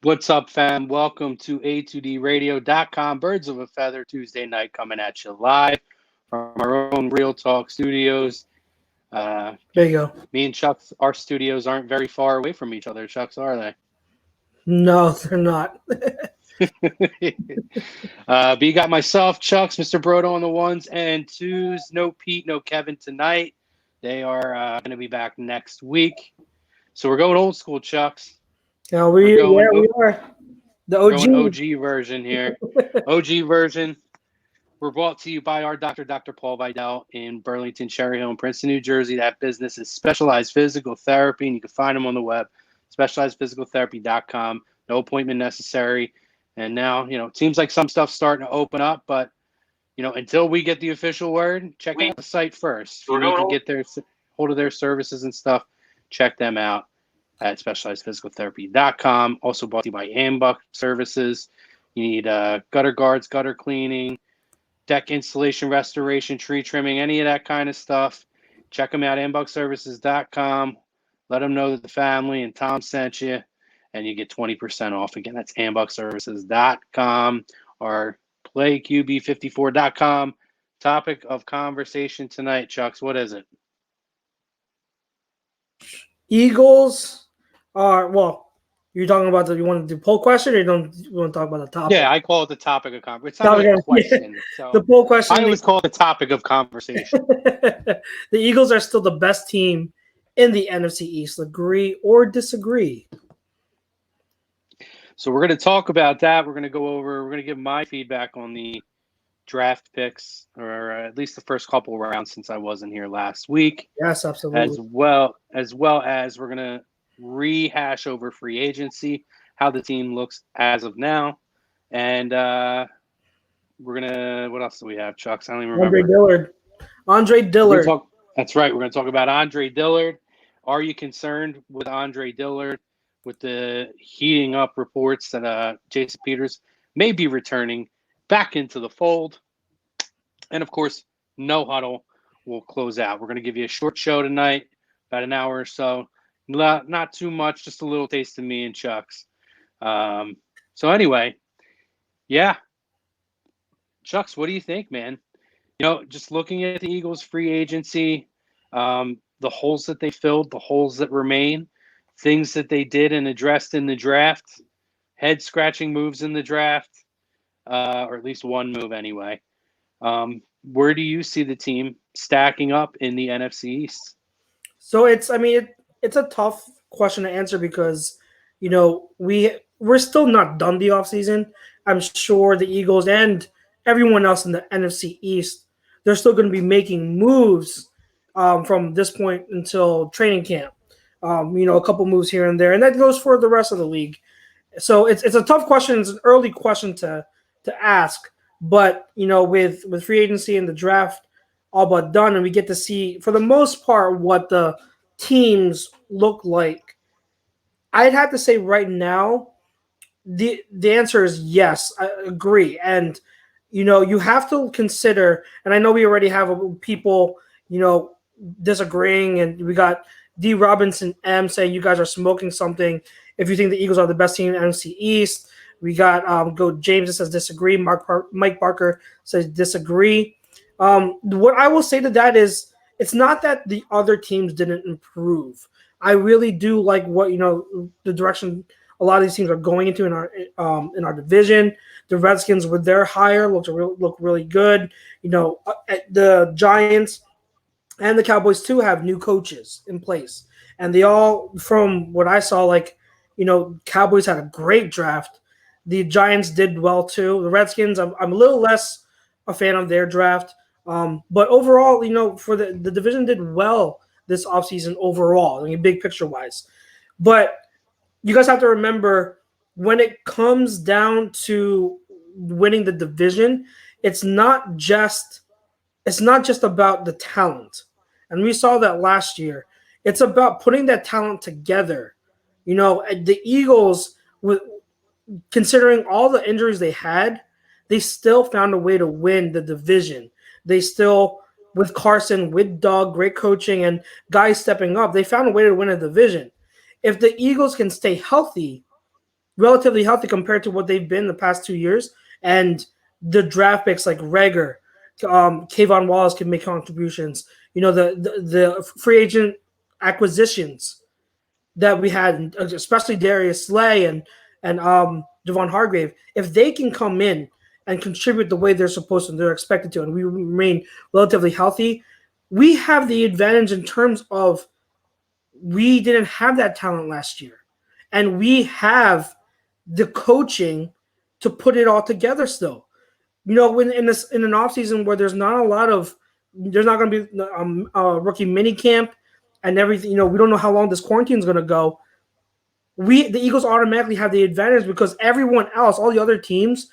What's up, fam? Welcome to A2DRadio.com. Birds of a Feather Tuesday night coming at you live from our own Real Talk studios. There you go. Me and Chuck's, our studios aren't very far away from each other, Chuck's, are they? No, they're not. But you got myself, Chuck's, Mr. Brodo on the ones and twos. No Pete, no Kevin tonight. They are going to be back next week. So we're going old school, Chuck's. Yeah, we are. The OG. OG version here. OG version. We're brought to you by our doctor, Dr. Paul Vidal in Burlington, Cherry Hill, and Princeton, New Jersey. That business is Specialized Physical Therapy, and you can find them on the web, specializedphysicaltherapy.com. No appointment necessary. And now, it seems like some stuff's starting to open up, but, until we get the official word, check out the site first. If you need to get hold of their services and stuff, check them out at specializedphysicaltherapy.com. Also brought to you by Ambuck Services. You need gutter guards, gutter cleaning, deck installation, restoration, tree trimming, any of that kind of stuff. Check them out, ambuckservices.com. Let them know that the family and Tom sent you, and you get 20% off. Again, that's ambuckservices.com or playqb54.com. Topic of conversation tonight, Chucks. What is it? Eagles are, you're talking about you want to do poll question, or you want to talk about the topic? Yeah, I call it the topic of conversation. It's not really a question. So the poll question. I always call it the topic of conversation. The Eagles are still the best team in the NFC East. Agree or disagree? So we're going to talk about that. We're going to give my feedback on the draft picks, or at least the first couple rounds since I wasn't here last week. Yes, absolutely. As well as we're going to rehash over free agency, how the team looks as of now. And we're going to – what else do we have, Chucks? I don't even remember. Andre Dillard. That's right. We're going to talk about Andre Dillard. Are you concerned with Andre Dillard with the heating up reports that Jason Peters may be returning back into the fold? And, of course, No Huddle will close out. We're going to give you a short show tonight, about an hour or so. Not too much, just a little taste of me and Chuck's. So anyway, yeah. Chuck's, what do you think, man? Just looking at the Eagles' free agency, the holes that they filled, the holes that remain, things that they did and addressed in the draft, head-scratching moves in the draft, or at least one move anyway. Where do you see the team stacking up in the NFC East? So it's a tough question to answer because, we're still not done the offseason. I'm sure the Eagles and everyone else in the NFC East, they're still going to be making moves from this point until training camp. A couple moves here and there, and that goes for the rest of the league. So it's a tough question. It's an early question to ask, but with free agency and the draft all but done, and we get to see for the most part what the teams look like, I'd have to say right now the answer is yes. I agree, and you have to consider, and I know we already have people disagreeing, and we got D Robinson M saying you guys are smoking something if you think the Eagles are the best team in the NFC East. We got James that says disagree. Mike Barker says disagree. What I will say to that is it's not that the other teams didn't improve. I really do like what the direction a lot of these teams are going into in our division. The Redskins with their hire look really good. The Giants and the Cowboys too have new coaches in place, and they all, from what I saw, Cowboys had a great draft. The Giants did well too. The Redskins, I'm a little less a fan of their draft. But overall, for the division did well this offseason overall, big picture wise. But you guys have to remember, when it comes down to winning the division, it's not just about the talent. And we saw that last year. It's about putting that talent together. The Eagles, considering all the injuries they had, they still found a way to win the division. They still, with Carson, with Doug, great coaching, and guys stepping up, they found a way to win a division. If the Eagles can stay healthy, relatively healthy compared to what they've been the past 2 years. And the draft picks like Rager, Kayvon Wallace can make contributions. The free agent acquisitions that we had, especially Darius Slay and Devon Hargrave, if they can come in and contribute the way they're supposed to, they're expected to, and we remain relatively healthy, we have the advantage in terms of we didn't have that talent last year, and we have the coaching to put it all together still. When in an offseason where there's not going to be a rookie mini camp and everything, we don't know how long this quarantine is going to go. The Eagles automatically have the advantage because everyone else, all the other teams,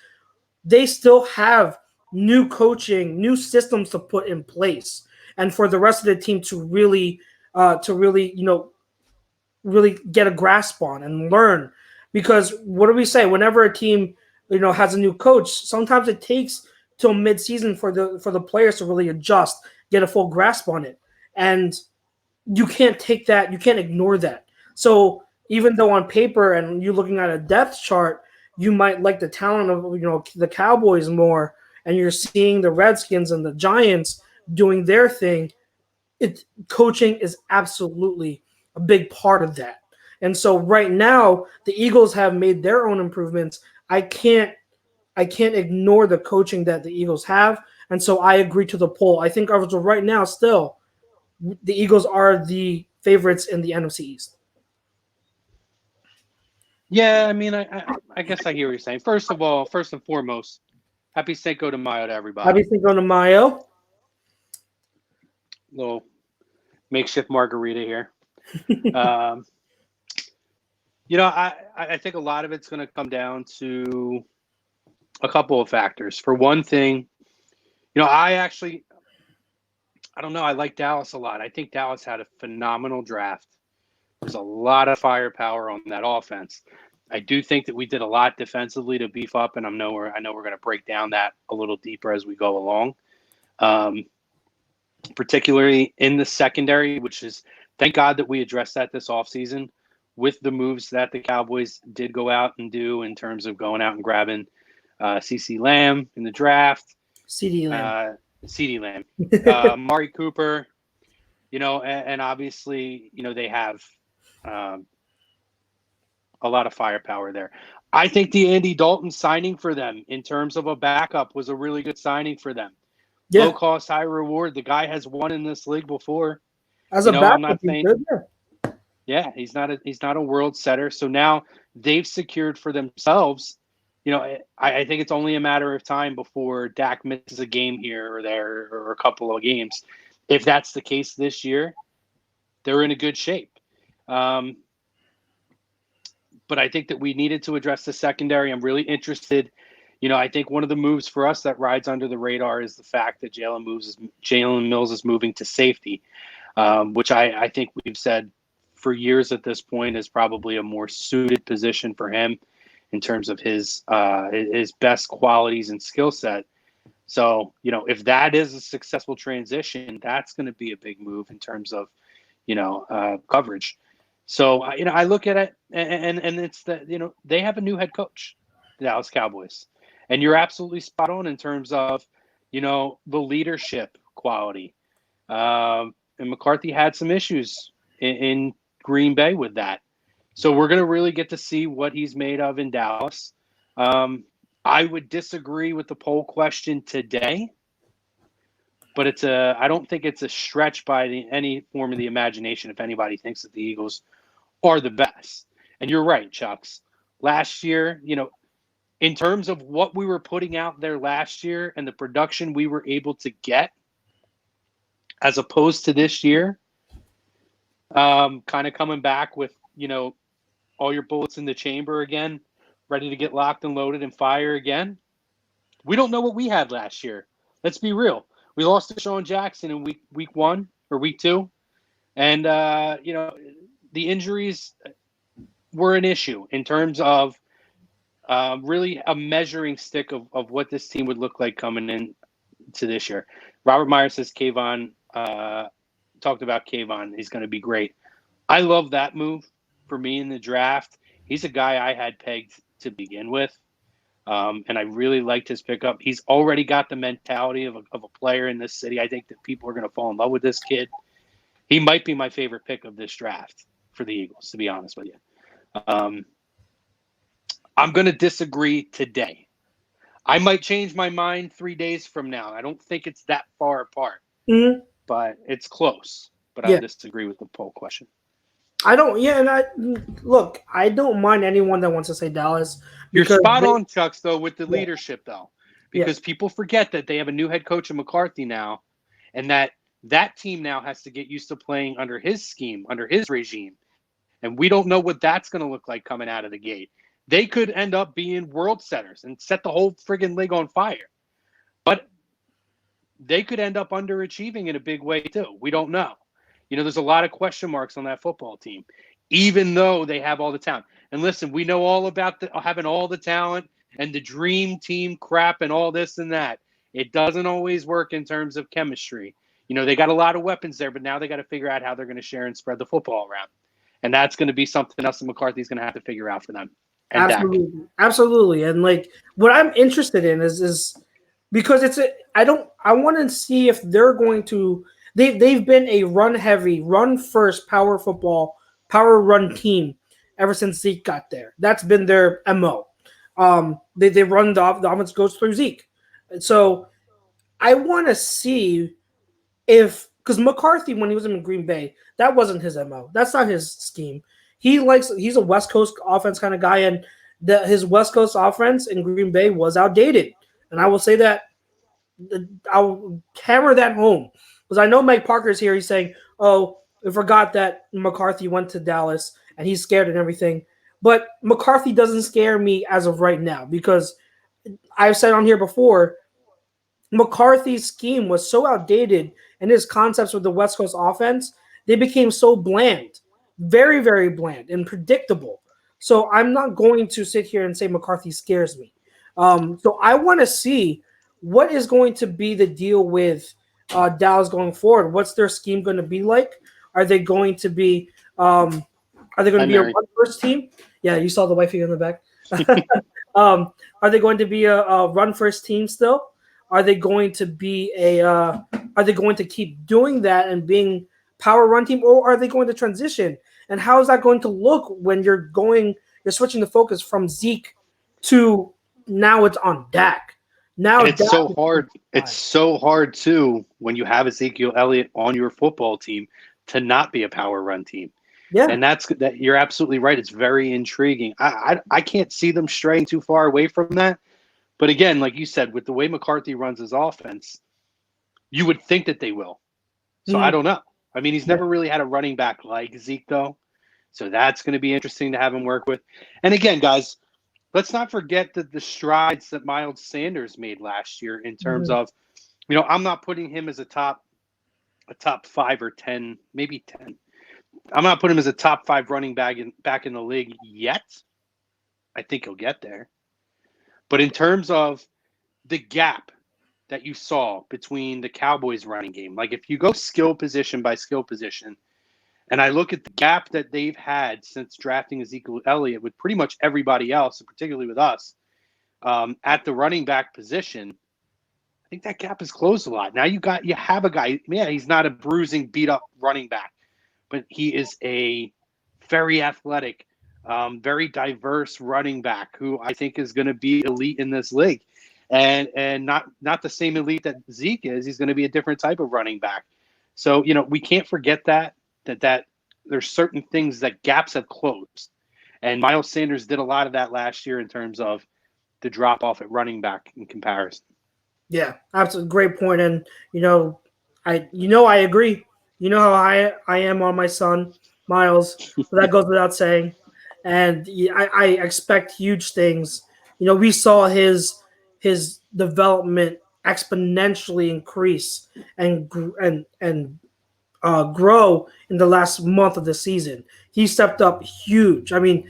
they still have new coaching, new systems to put in place, and for the rest of the team to really really get a grasp on and learn. Because what do we say? Whenever a team has a new coach, sometimes it takes till mid-season for the players to really adjust, get a full grasp on it, and you can't take that, you can't ignore that. So even though on paper and you looking at a depth chart, you might like the talent of the Cowboys more, and you're seeing the Redskins and the Giants doing their thing. Coaching is absolutely a big part of that. And so right now, the Eagles have made their own improvements. I can't ignore the coaching that the Eagles have, and so I agree to the poll. I think as of right now, still, the Eagles are the favorites in the NFC East. Yeah, I mean, I guess I hear what you're saying. First and foremost, happy Cinco de Mayo to everybody. Happy Cinco de Mayo. Little makeshift margarita here. I think a lot of it's going to come down to a couple of factors. For one thing, I don't know. I like Dallas a lot. I think Dallas had a phenomenal draft. There's a lot of firepower on that offense. I do think that we did a lot defensively to beef up, and I know we're going to break down that a little deeper as we go along. Particularly in the secondary, which is, thank God that we addressed that this offseason with the moves that the Cowboys did go out and do in terms of going out and grabbing CeeDee Lamb in the draft. CeeDee Lamb. Mari Cooper, and obviously, they have a lot of firepower there. I think the Andy Dalton signing for them in terms of a backup was a really good signing for them. Yeah. Low cost, high reward. The guy has won in this league before. As a backup, I'm not saying, yeah, he's not a world setter. So now they've secured for themselves. I think it's only a matter of time before Dak misses a game here or there or a couple of games. If that's the case this year, they're in a good shape. But I think that we needed to address the secondary. I'm really interested. I think one of the moves for us that rides under the radar is the fact that Jalen Mills is moving to safety, which I think we've said for years at this point is probably a more suited position for him in terms of his best qualities and skill set. So, if that is a successful transition, that's going to be a big move in terms of, coverage. So, I look at it and it's that, they have a new head coach, the Dallas Cowboys. And you're absolutely spot on in terms of, the leadership quality. And McCarthy had some issues in Green Bay with that. So we're going to really get to see what he's made of in Dallas. I would disagree with the poll question today, but I don't think it's a stretch by any form of the imagination if anybody thinks that the Eagles are the best. And you're right, Chucks. Last year, in terms of what we were putting out there last year and the production we were able to get, as opposed to this year, kind of coming back with, all your bullets in the chamber again, ready to get locked and loaded and fire again. We don't know what we had last year. Let's be real. We lost to Sean Jackson in week 1 or week 2. And, the injuries were an issue in terms of really a measuring stick of what this team would look like coming in to this year. Robert Meyer says Kayvon, talked about Kayvon. He's going to be great. I love that move for me in the draft. He's a guy I had pegged to begin with, and I really liked his pickup. He's already got the mentality of a player in this city. I think that people are going to fall in love with this kid. He might be my favorite pick of this draft for the Eagles, to be honest with you. I'm going to disagree today. I might change my mind 3 days from now. I don't think it's that far apart, but it's close. But I'll disagree with the poll question. I don't. Yeah, and I don't mind anyone that wants to say Dallas. You're spot on, Chucks, though, with the leadership, though, because people forget that they have a new head coach in McCarthy now, and that team now has to get used to playing under his scheme, under his regime, and we don't know what that's going to look like coming out of the gate. They could end up being world setters and set the whole friggin' league on fire, but they could end up underachieving in a big way too. We don't know. There's a lot of question marks on that football team, even though they have all the talent. And listen, we know all about having all the talent and the dream team crap and all this and that. It doesn't always work in terms of chemistry. They got a lot of weapons there, but now they got to figure out how they're going to share and spread the football around. And that's going to be something else that McCarthy's going to have to figure out for them. Absolutely. And what I'm interested in is because I want to see if they're going to. They've been a run-heavy, run-first power football, power run team ever since Zeke got there. That's been their MO. They run the offense goes through Zeke. So I want to see because McCarthy, when he was in Green Bay, that wasn't his MO. That's not his scheme. He's a West Coast offense kind of guy, and his West Coast offense in Green Bay was outdated. And I will say that I'll hammer that home. Because I know Mike Parker's here. He's saying, oh, I forgot that McCarthy went to Dallas and he's scared and everything. But McCarthy doesn't scare me as of right now because I've said on here before, McCarthy's scheme was so outdated and his concepts with the West Coast offense, they became so bland, very, very bland and predictable. So I'm not going to sit here and say McCarthy scares me. So I want to see what is going to be the deal with Dallas going forward. What's their scheme going to be like? Are they going to be a run-first team? Yeah, you saw the wifey in the back. Are they going to be a run-first team still? Are they going to be are they going to keep doing that and being power run team, or are they going to transition? And how is that going to look when you're switching the focus from Zeke to now it's on Dak? Now it's so hard. It's so hard too when you have Ezekiel Elliott on your football team to not be a power run team. Yeah, and that you're absolutely right. It's very intriguing. I can't see them straying too far away from that. But again, like you said, with the way McCarthy runs his offense, you would think that they will. So I don't know. I mean, he's never really had a running back like Zeke though, so that's going to be interesting to have him work with. And again, guys, let's not forget the strides that Miles Sanders made last year in terms of, I'm not putting him as a top 5 or 10, maybe 10. I'm not putting him as a top 5 running back in the league yet. I think he'll get there. But in terms of the gap that you saw between the Cowboys running game, like if you go skill position by skill position, and I look at the gap that they've had since drafting Ezekiel Elliott with pretty much everybody else, and particularly with us, at the running back position, I think that gap has closed a lot. Now you have a guy, he's not a bruising, beat up running back, but he is a very athletic, very diverse running back who I think is going to be elite in this league. And not the same elite that Zeke is. He's going to be a different type of running back. So, we can't forget that there's certain things that gaps have closed. And Miles Sanders did a lot of that last year in terms of the drop off at running back in comparison. Yeah, absolutely. Great point. And, I agree. You know how I am on my son, Miles. So that goes without saying. And I expect huge things. We saw his development exponentially increase and grow in the last month of the season. He stepped up huge. I mean,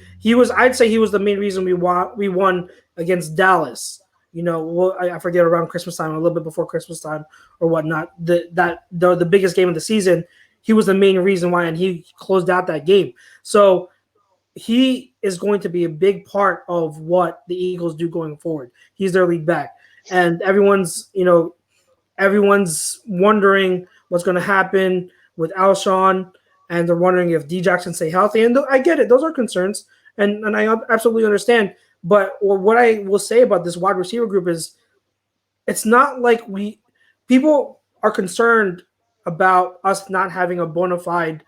I'd say he was the main reason we won against Dallas. I forget, around Christmas time, a little bit before Christmas time or whatnot. The biggest game of the season, he was the main reason why, and he closed out that game. So he is going to be a big part of what the Eagles do going forward. He's their lead back, and everyone's wondering what's going to happen with Alshon, and they're wondering if D Jackson stay healthy. And I get it; those are concerns, and I absolutely understand. But what I will say about this wide receiver group is, it's not like people are concerned about us not having a bona fide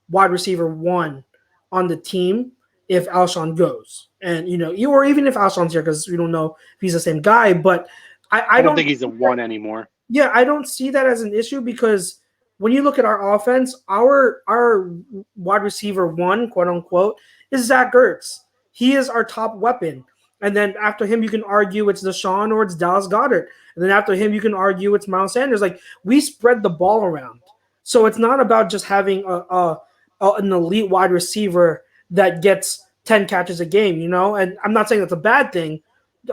wide receiver one on the team if Alshon goes, and or even if Alshon's here, because we don't know if he's the same guy. But I don't think he's a one anymore. Yeah, I don't see that as an issue, because when you look at our offense, our wide receiver one, quote unquote, is Zach Ertz. He is our top weapon. And then after him, you can argue it's Deshaun or it's Dallas Goedert. And then after him, you can argue it's Miles Sanders. Like, we spread the ball around. So it's not about just having an elite wide receiver that gets 10 catches a game, And I'm not saying that's a bad thing.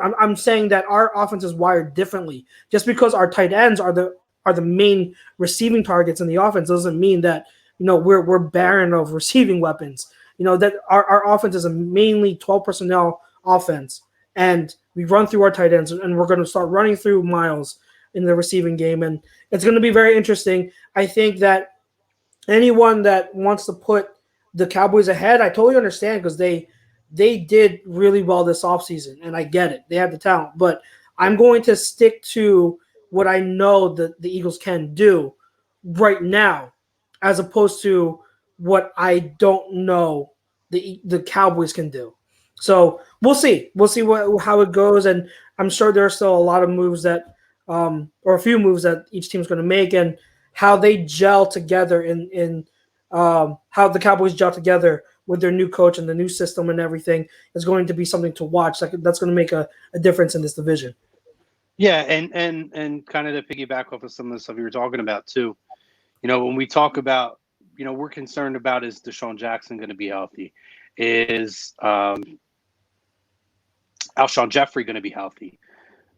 I'm saying that our offense is wired differently. Just because our tight ends are the main receiving targets in the offense doesn't mean that we're barren of receiving weapons. That our offense is a mainly 12 personnel offense, and we run through our tight ends, and we're going to start running through Miles in the receiving game, and it's going to be very interesting. I think that anyone that wants to put the Cowboys ahead, I totally understand, because they did really well this offseason, and I get it. They have the talent. But I'm going to stick to what I know that the Eagles can do right now, as opposed to what I don't know the Cowboys can do. So we'll see. We'll see how it goes, and I'm sure there are still a lot of moves that or a few moves that each team's going to make, and how they gel together in how the Cowboys gel together with their new coach and the new system and everything is going to be something to watch. That's going to make a difference in this division. Yeah, and kind of to piggyback off of some of the stuff you were talking about too. When we talk about, we're concerned about, is Deshaun Jackson going to be healthy? Is Alshon Jeffrey going to be healthy?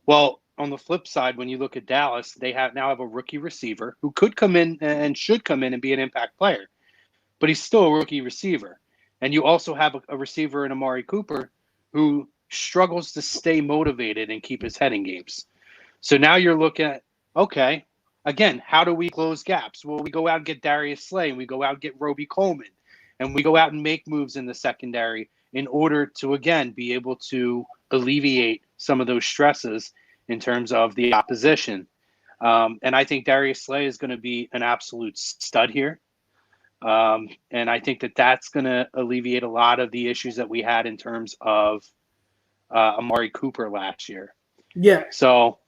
Well, on the flip side, when you look at Dallas, they now have a rookie receiver who could come in and should come in and be an impact player, but he's still a rookie receiver. And you also have a receiver in Amari Cooper who struggles to stay motivated and keep his head in games. So now you're looking at, okay, again, how do we close gaps? Well, we go out and get Darius Slay, and we go out and get Roby Coleman, and we go out and make moves in the secondary in order to, again, be able to alleviate some of those stresses in terms of the opposition. And I think Darius Slay is going to be an absolute stud here. And I think that's going to alleviate a lot of the issues that we had in terms of Amari Cooper last year. Yeah. So,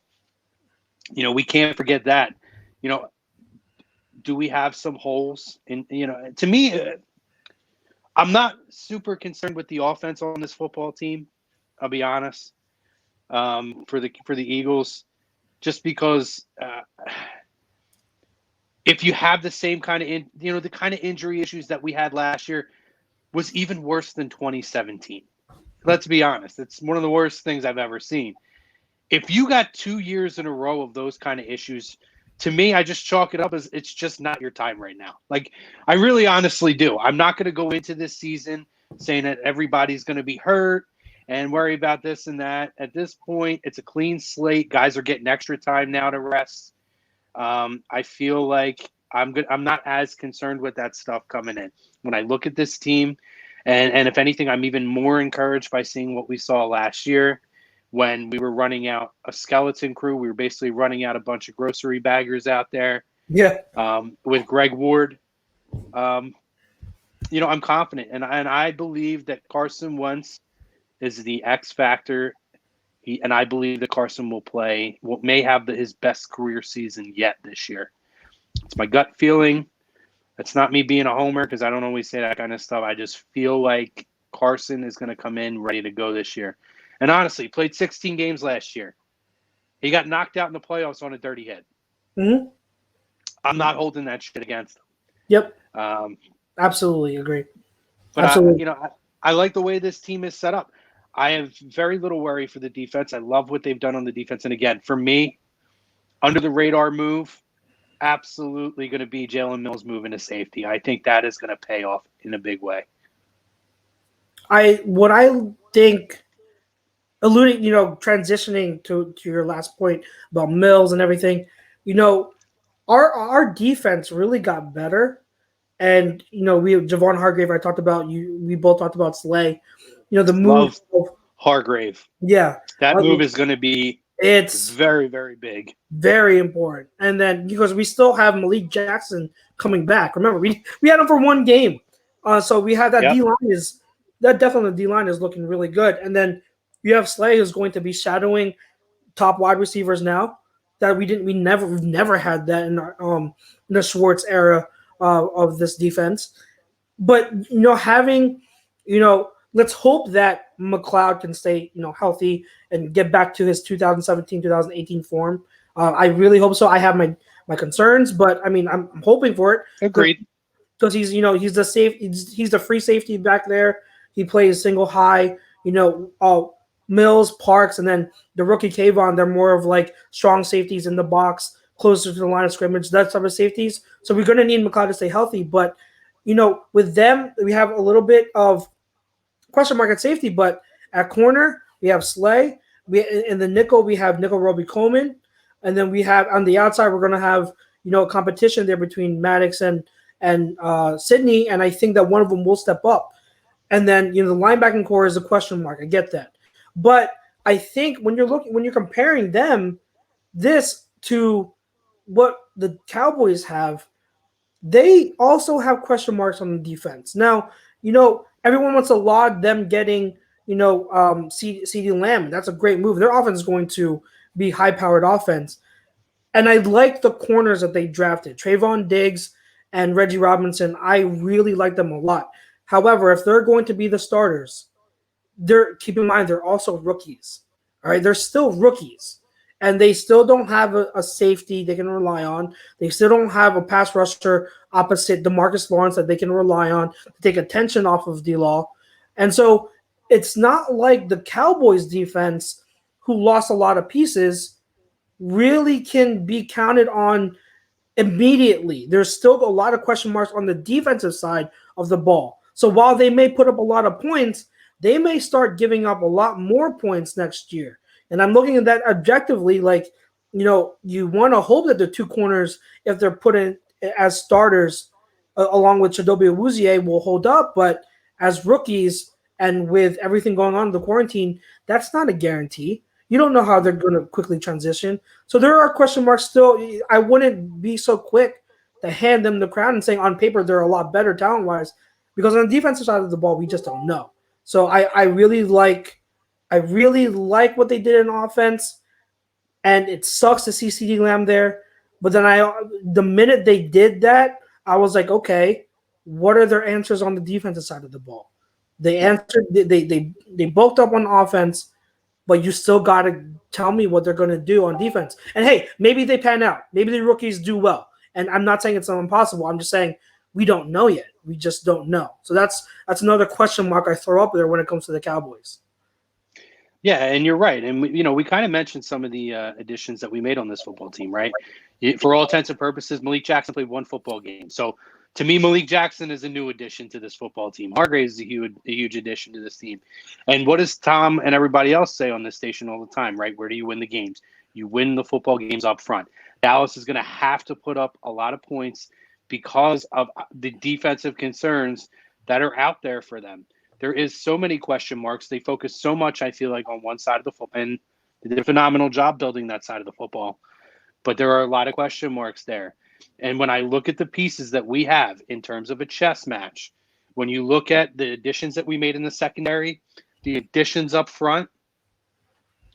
we can't forget that. Do we have some holes in, to me, I'm not super concerned with the offense on this football team. I'll be honest. For the Eagles, just because if you have the same kind of the kind of injury issues that we had last year was even worse than 2017. Let's be honest, it's one of the worst things I've ever seen. If you got 2 years in a row of those kind of issues, to me, I just chalk it up as it's just not your time right now. Like, I really honestly do. I'm not going to go into this season saying that everybody's going to be hurt and worry about this and that. At this point, it's a clean slate. Guys are getting extra time now to rest. I feel like I'm not as concerned with that stuff coming in. When I look at this team, and if anything, I'm even more encouraged by seeing what we saw last year when we were running out a skeleton crew. We were basically running out a bunch of grocery baggers out there. Yeah. With Greg Ward. I'm confident, and I believe that Carson Wentz is the X factor. And I believe that Carson will play what may have his best career season yet this year. It's my gut feeling. It's not me being a homer, because I don't always say that kind of stuff. I just feel like Carson is going to come in ready to go this year. And honestly, he played 16 games last year. He got knocked out in the playoffs on a dirty hit. Mm-hmm. I'm not holding that shit against him. Yep. Absolutely agree. But absolutely. I like the way this team is set up. I have very little worry for the defense. I love what they've done on the defense. And again, for me, under the radar move, absolutely going to be Jalen Mills moving to safety. I think that is going to pay off in a big way. what I think, alluding, transitioning to your last point about Mills and everything, our defense really got better. And we Javon Hargrave. I talked about you. We both talked about Slay. The move. Love Hargrave. Yeah, That move is going to be it's very, very big. very important. And then because we still have Malik Jackson coming back. Remember, we had him for one game. So we had that Yep. definitely D line is looking really good. And then you have Slay who's going to be shadowing top wide receivers now. That we've never had that in the Schwartz era of this defense. But having let's hope that McLeod can stay healthy and get back to his 2017-2018 form. I really hope so. I have my concerns, but I mean I'm hoping for it. Agreed. Because he's he's the free safety back there. He plays single high. Mills, Parks, and then the rookie Kayvon. They're more of like strong safeties in the box, closer to the line of scrimmage. That type of safeties. So we're going to need McLeod to stay healthy. But with them, we have a little bit of question mark at safety. But at corner, we have Slay. In the nickel, we have Nickel Roby Coleman, and then we have on the outside, we're going to have a competition there between Maddox and Sydney, and I think that one of them will step up. And then the linebacking core is a question mark. I get that, but I think when you're comparing this to what the Cowboys have, they also have question marks on the defense. Now, everyone wants to laud them getting CeeDee Lamb. That's a great move. Their offense is going to be high-powered offense, and I like the corners that they drafted, Trayvon Diggs and Reggie Robinson. I really like them a lot. However, if they're going to be the starters, keep in mind they're also rookies. All right, they're still rookies, and they still don't have a safety they can rely on. They still don't have a pass rusher opposite DeMarcus Lawrence that they can rely on to take attention off of D-Law. And so it's not like the Cowboys defense, who lost a lot of pieces, really can be counted on immediately. There's still a lot of question marks on the defensive side of the ball. So while they may put up a lot of points, they may start giving up a lot more points next year. And I'm looking at that objectively, like, you want to hope that the two corners, if they're put in as starters, along with Chidobe Awuzie, will hold up. But as rookies and with everything going on in the quarantine, that's not a guarantee. You don't know how they're going to quickly transition. So there are question marks still. I wouldn't be so quick to hand them the crown and saying on paper they're a lot better talent-wise, because on the defensive side of the ball, we just don't know. So I really like what they did in offense, and it sucks to see CeeDee Lamb there. But then the minute they did that, I was like, okay, what are their answers on the defensive side of the ball? They answered. They bulked up on offense, but you still got to tell me what they're going to do on defense. And hey, maybe they pan out. Maybe the rookies do well. And I'm not saying it's impossible. I'm just saying we don't know yet. We just don't know. So that's another question mark I throw up there when it comes to the Cowboys. Yeah, and you're right. And we kind of mentioned some of the additions that we made on this football team, right? For all intents and purposes, Malik Jackson played one football game. So to me, Malik Jackson is a new addition to this football team. Hargrave is a huge addition to this team. And what does Tom and everybody else say on this station all the time, right? Where do you win the games? You win the football games up front. Dallas is going to have to put up a lot of points because of the defensive concerns that are out there for them. There is so many question marks. They focus so much, I feel like, on one side of the football, and they did a phenomenal job building that side of the football. But there are a lot of question marks there. And when I look at the pieces that we have in terms of a chess match, when you look at the additions that we made in the secondary, the additions up front,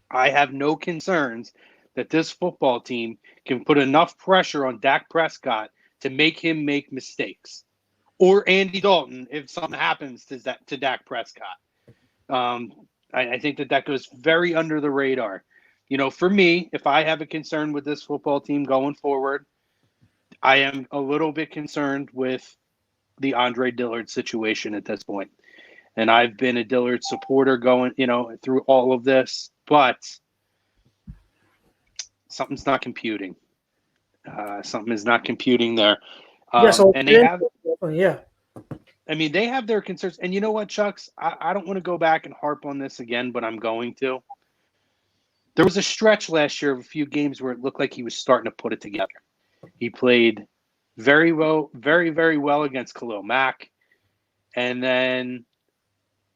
I have no concerns that this football team can put enough pressure on Dak Prescott to make him make mistakes. Or Andy Dalton, if something happens to Dak Prescott. I think that goes very under the radar. For me, if I have a concern with this football team going forward, I am a little bit concerned with the Andre Dillard situation at this point. And I've been a Dillard supporter going, through all of this, but something's not computing. Something is not computing there. Yeah, so and they have. Yeah. I mean, they have their concerns. And you know what, Chucks? I don't want to go back and harp on this again, but I'm going to. There was a stretch last year of a few games where it looked like he was starting to put it together. He played very well, very, very well against Khalil Mack. And then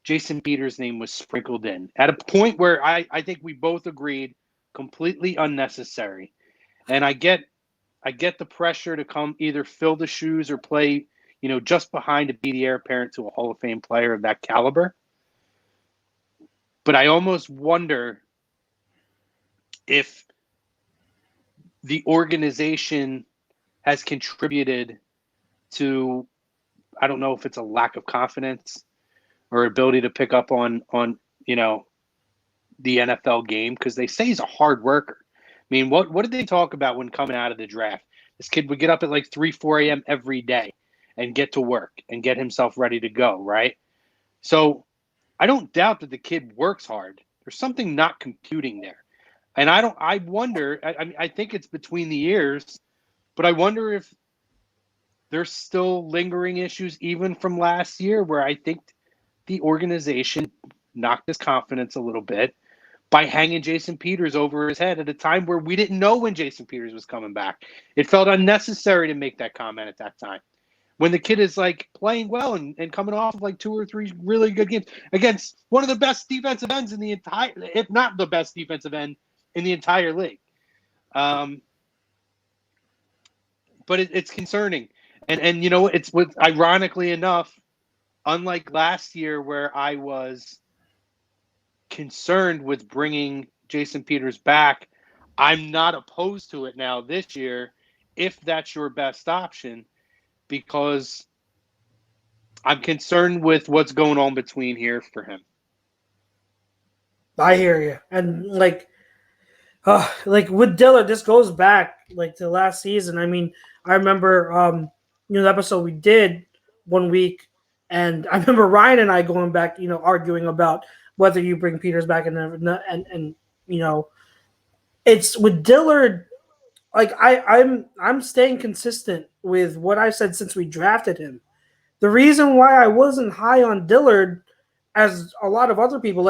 Jason Peters' name was sprinkled in at a point where I think we both agreed completely unnecessary. And I get the pressure to come either fill the shoes or play, just behind to be the heir apparent to a Hall of Fame player of that caliber. But I almost wonder if the organization has contributed to, I don't know if it's a lack of confidence or ability to pick up on the NFL game, because they say he's a hard worker. I mean, what did they talk about when coming out of the draft? This kid would get up at like 3, 4 a.m. every day and get to work and get himself ready to go, right? So I don't doubt that the kid works hard. There's something not computing there. And I wonder, I think it's between the ears, but I wonder if there's still lingering issues even from last year, where I think the organization knocked his confidence a little bit by hanging Jason Peters over his head at a time where we didn't know when Jason Peters was coming back. It felt unnecessary to make that comment at that time, when the kid is like playing well and coming off of like 2 or 3 really good games against one of the best defensive ends in the entire, if not the best defensive end in the entire league. But it's concerning. And it's with, ironically enough, unlike last year where I was concerned with bringing Jason Peters back, I'm not opposed to it now this year if that's your best option, because I'm concerned with what's going on between here for him. I hear you. And like with Dillard, this goes back like to last season. I mean, I remember the episode we did one week, and I remember Ryan and I going back, arguing about whether you bring Peters back and it's with Dillard. Like I'm staying consistent with what I said since we drafted him. The reason why I wasn't high on Dillard, as a lot of other people,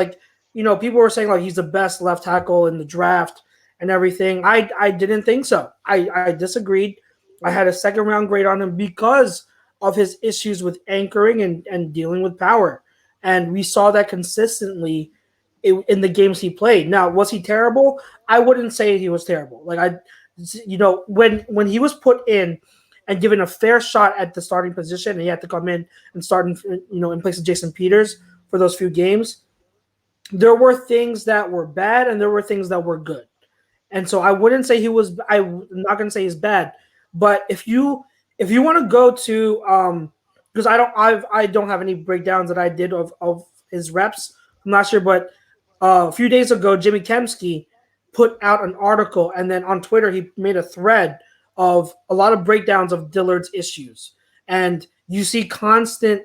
people were saying like he's the best left tackle in the draft and everything. I didn't think so. I disagreed. I had a second round grade on him because of his issues with anchoring and dealing with power. And we saw that consistently in the games he played. Now, was he terrible? I wouldn't say he was terrible. When he was put in and given a fair shot at the starting position, and he had to come in and start in place of Jason Peters for those few games, there were things that were bad and there were things that were good. And so I wouldn't say I'm not going to say he's bad, but if you want to go to because I don't have any breakdowns that I did of his reps. I'm not sure, but a few days ago, Jimmy Kemsky put out an article, and then on Twitter he made a thread of a lot of breakdowns of Dillard's issues, and you see constant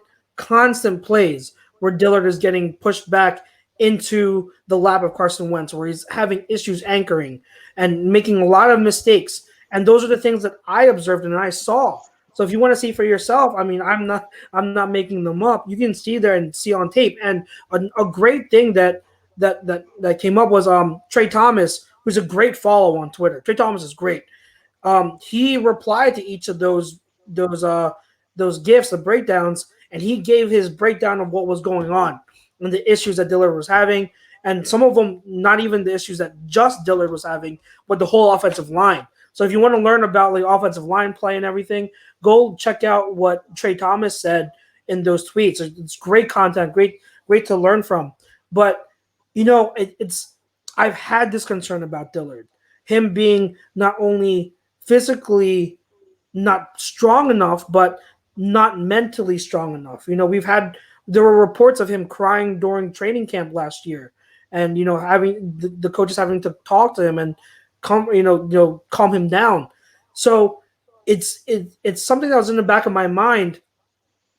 plays where Dillard is getting pushed back into the lap of Carson Wentz, where he's having issues anchoring and making a lot of mistakes. And those are the things that I observed and I saw. So if you want to see for yourself, I mean, I'm not making them up. You can see there and see on tape. And a great thing that came up was Trey Thomas, who's a great follow on Twitter. Trey Thomas is great. He replied to each of those gifts, the breakdowns, and he gave his breakdown of what was going on and the issues that Dillard was having, and some of them not even the issues that just Dillard was having, but the whole offensive line. So if you want to learn about like offensive line play and everything, go check out what Trey Thomas said in those tweets. It's great content, great to learn from. But I've had this concern about Dillard, him being not only physically not strong enough, but not mentally strong enough. There were reports of him crying during training camp last year, and having the coaches having to talk to him and calm him down. So it's something that was in the back of my mind.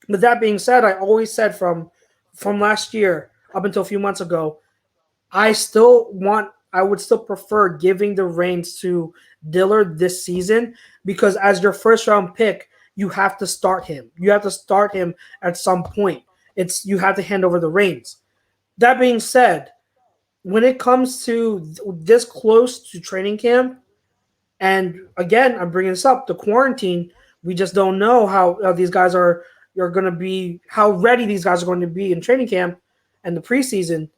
But that being said, I always said from last year up until a few months ago, I would still prefer giving the reins to Dillard this season, because as your first round pick, you have to start him. You have to start him at some point. You have to hand over the reins. That being said, when it comes to this close to training camp, and again, I'm bringing this up, the quarantine, we just don't know how these guys are going to be, how ready these guys are going to be in training camp and the preseason.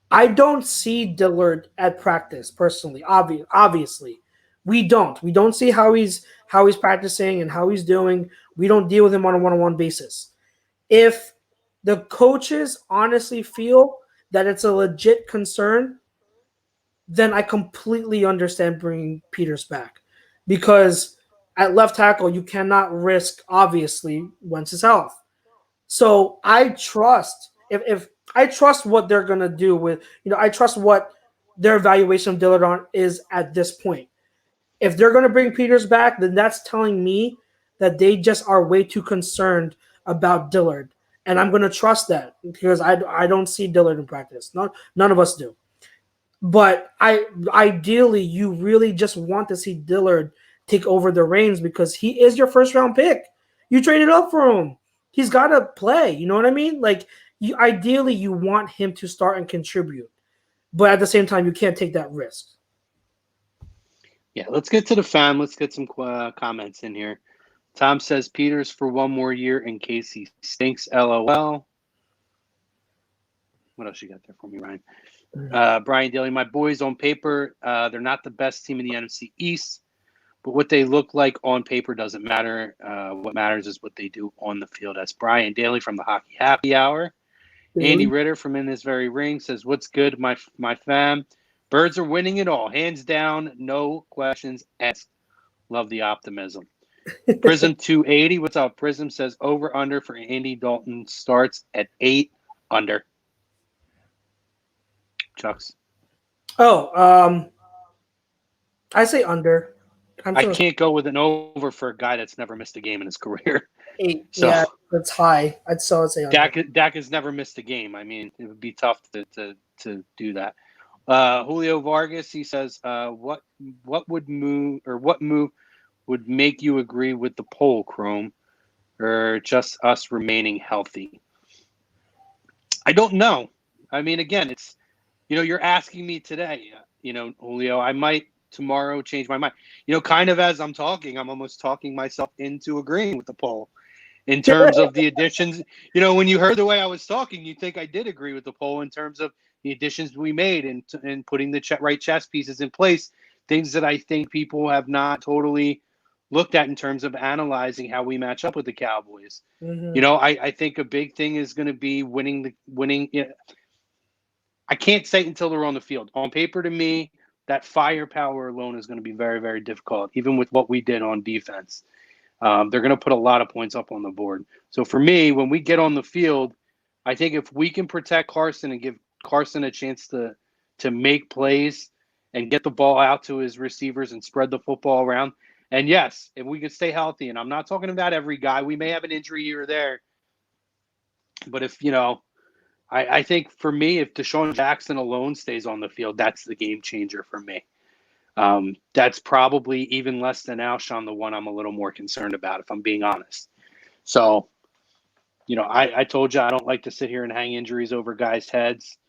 I don't see Dillard at practice personally. Obviously, we don't see how he's practicing and how he's doing. We don't deal with him on a one-on-one basis. If the coaches honestly feel that it's a legit concern, then I completely understand bringing Peters back, because at left tackle you cannot risk obviously Wentz's health. So I trust if I trust what they're gonna do with, I trust what their evaluation of Dillard is at this point. If they're gonna bring Peters back, then that's telling me that they just are way too concerned about Dillard, and I'm gonna trust that because I don't see Dillard in practice. None of us do. But ideally you really just want to see Dillard take over the reins because he is your first round pick. You traded up for him. He's got to play. You know what I mean? Like, ideally, you want him to start and contribute, but at the same time, you can't take that risk. Yeah, let's get to the fan. Let's get some comments in here. Tom says Peters for one more year in case he stinks. LOL. What else you got there for me, Ryan? Brian Daly, my boys on paper, they're not the best team in the NFC East. But what they look like on paper doesn't matter. What matters is what they do on the field. That's Brian Daly from the Hockey Happy Hour. Mm-hmm. Andy Ritter from In This Very Ring says, what's good, my fam? Birds are winning it all. Hands down, no questions asked. Love the optimism. Prism 280, what's up? Prism says over under for Andy Dalton starts at 8 under. Chucks. I say under. I can't go with an over for a guy that's never missed a game in his career. 8. So, yeah, that's high. I'd still say under. Dak has never missed a game. I mean, it would be tough to do that. Julio Vargas, he says, what move would make you agree with the poll, Chrome, or just us remaining healthy? I don't know. I mean, again, it's, you're asking me today, Julio, I might tomorrow change my mind. Kind of as I'm talking, I'm almost talking myself into agreeing with the poll in terms of the additions. When you heard the way I was talking, you think I did agree with the poll in terms of the additions we made and putting the right chess pieces in place, things that I think people have not totally looked at in terms of analyzing how we match up with the Cowboys. Mm-hmm. I think a big thing is going to be winning. I can't say it until they're on the field. On paper, to me, that firepower alone is going to be very, very difficult, even with what we did on defense. They're going to put a lot of points up on the board. So for me, when we get on the field, I think if we can protect Carson and give Carson a chance to make plays and get the ball out to his receivers and spread the football around. And yes, if we can stay healthy, and I'm not talking about every guy, we may have an injury here or there. But if, I think for me, if Deshaun Jackson alone stays on the field, that's the game changer for me. That's probably even less than Alshon, the one I'm a little more concerned about, if I'm being honest. So, I told you I don't like to sit here and hang injuries over guys' heads.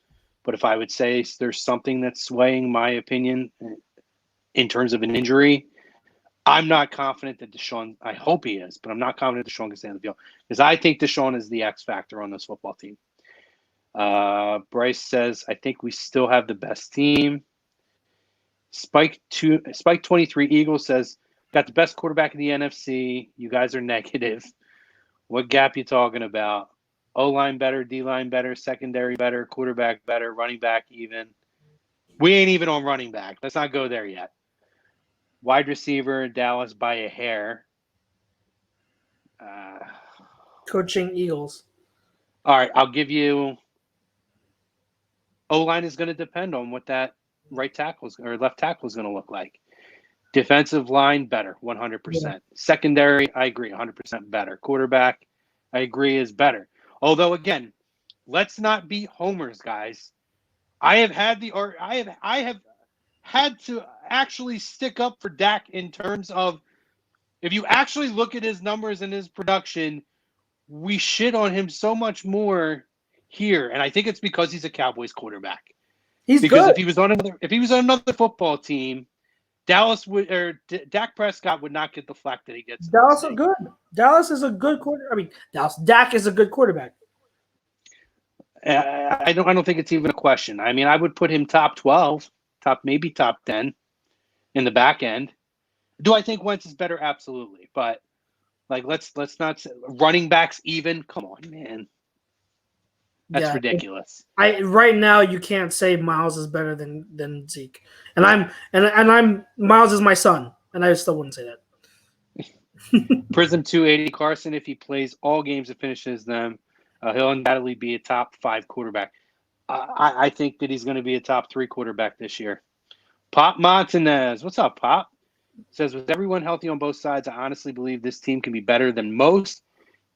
But if I would say there's something that's swaying my opinion in terms of an injury, I'm not confident that Deshaun, I hope he is, but I'm not confident Deshaun can stay on the field because I think Deshaun is the X factor on this football team. Bryce says, I think we still have the best team. Spike 23 Eagles says, got the best quarterback in the NFC. You guys are negative. What gap you talking about? O-line better, D-line better, secondary better, quarterback better, running back even. We ain't even on running back. Let's not go there yet. Wide receiver, Dallas by a hair. Coaching Eagles. All right, I'll give you. O-line is going to depend on what that right tackle or left tackle is going to look like. Defensive line, better, 100%. Yeah. Secondary, I agree, 100% better. Quarterback, I agree, is better. Although, again, let's not be homers, guys. I have had to actually stick up for Dak in terms of if you actually look at his numbers and his production, we shit on him so much more here, and I think it's because he's a Cowboys quarterback. He's Because good. if he was on another football team, Dak Prescott would not get the flack that he gets. Dallas is good. Dallas is a good quarterback. I mean, Dak is a good quarterback. I don't think it's even a question. I mean, I would put him top 12, maybe top 10 in the back end. Do I think Wentz is better? Absolutely. But like let's not say running backs even. Come on, man. That's ridiculous. Right now you can't say Miles is better than Zeke. And I'm Miles is my son, and I still wouldn't say that. Prism 280 Carson, if he plays all games and finishes them, he'll undoubtedly be a top 5 quarterback. I think that he's going to be a top 3 quarterback this year. Pop Montanez, what's up, Pop? Says, with everyone healthy on both sides, I honestly believe this team can be better than most.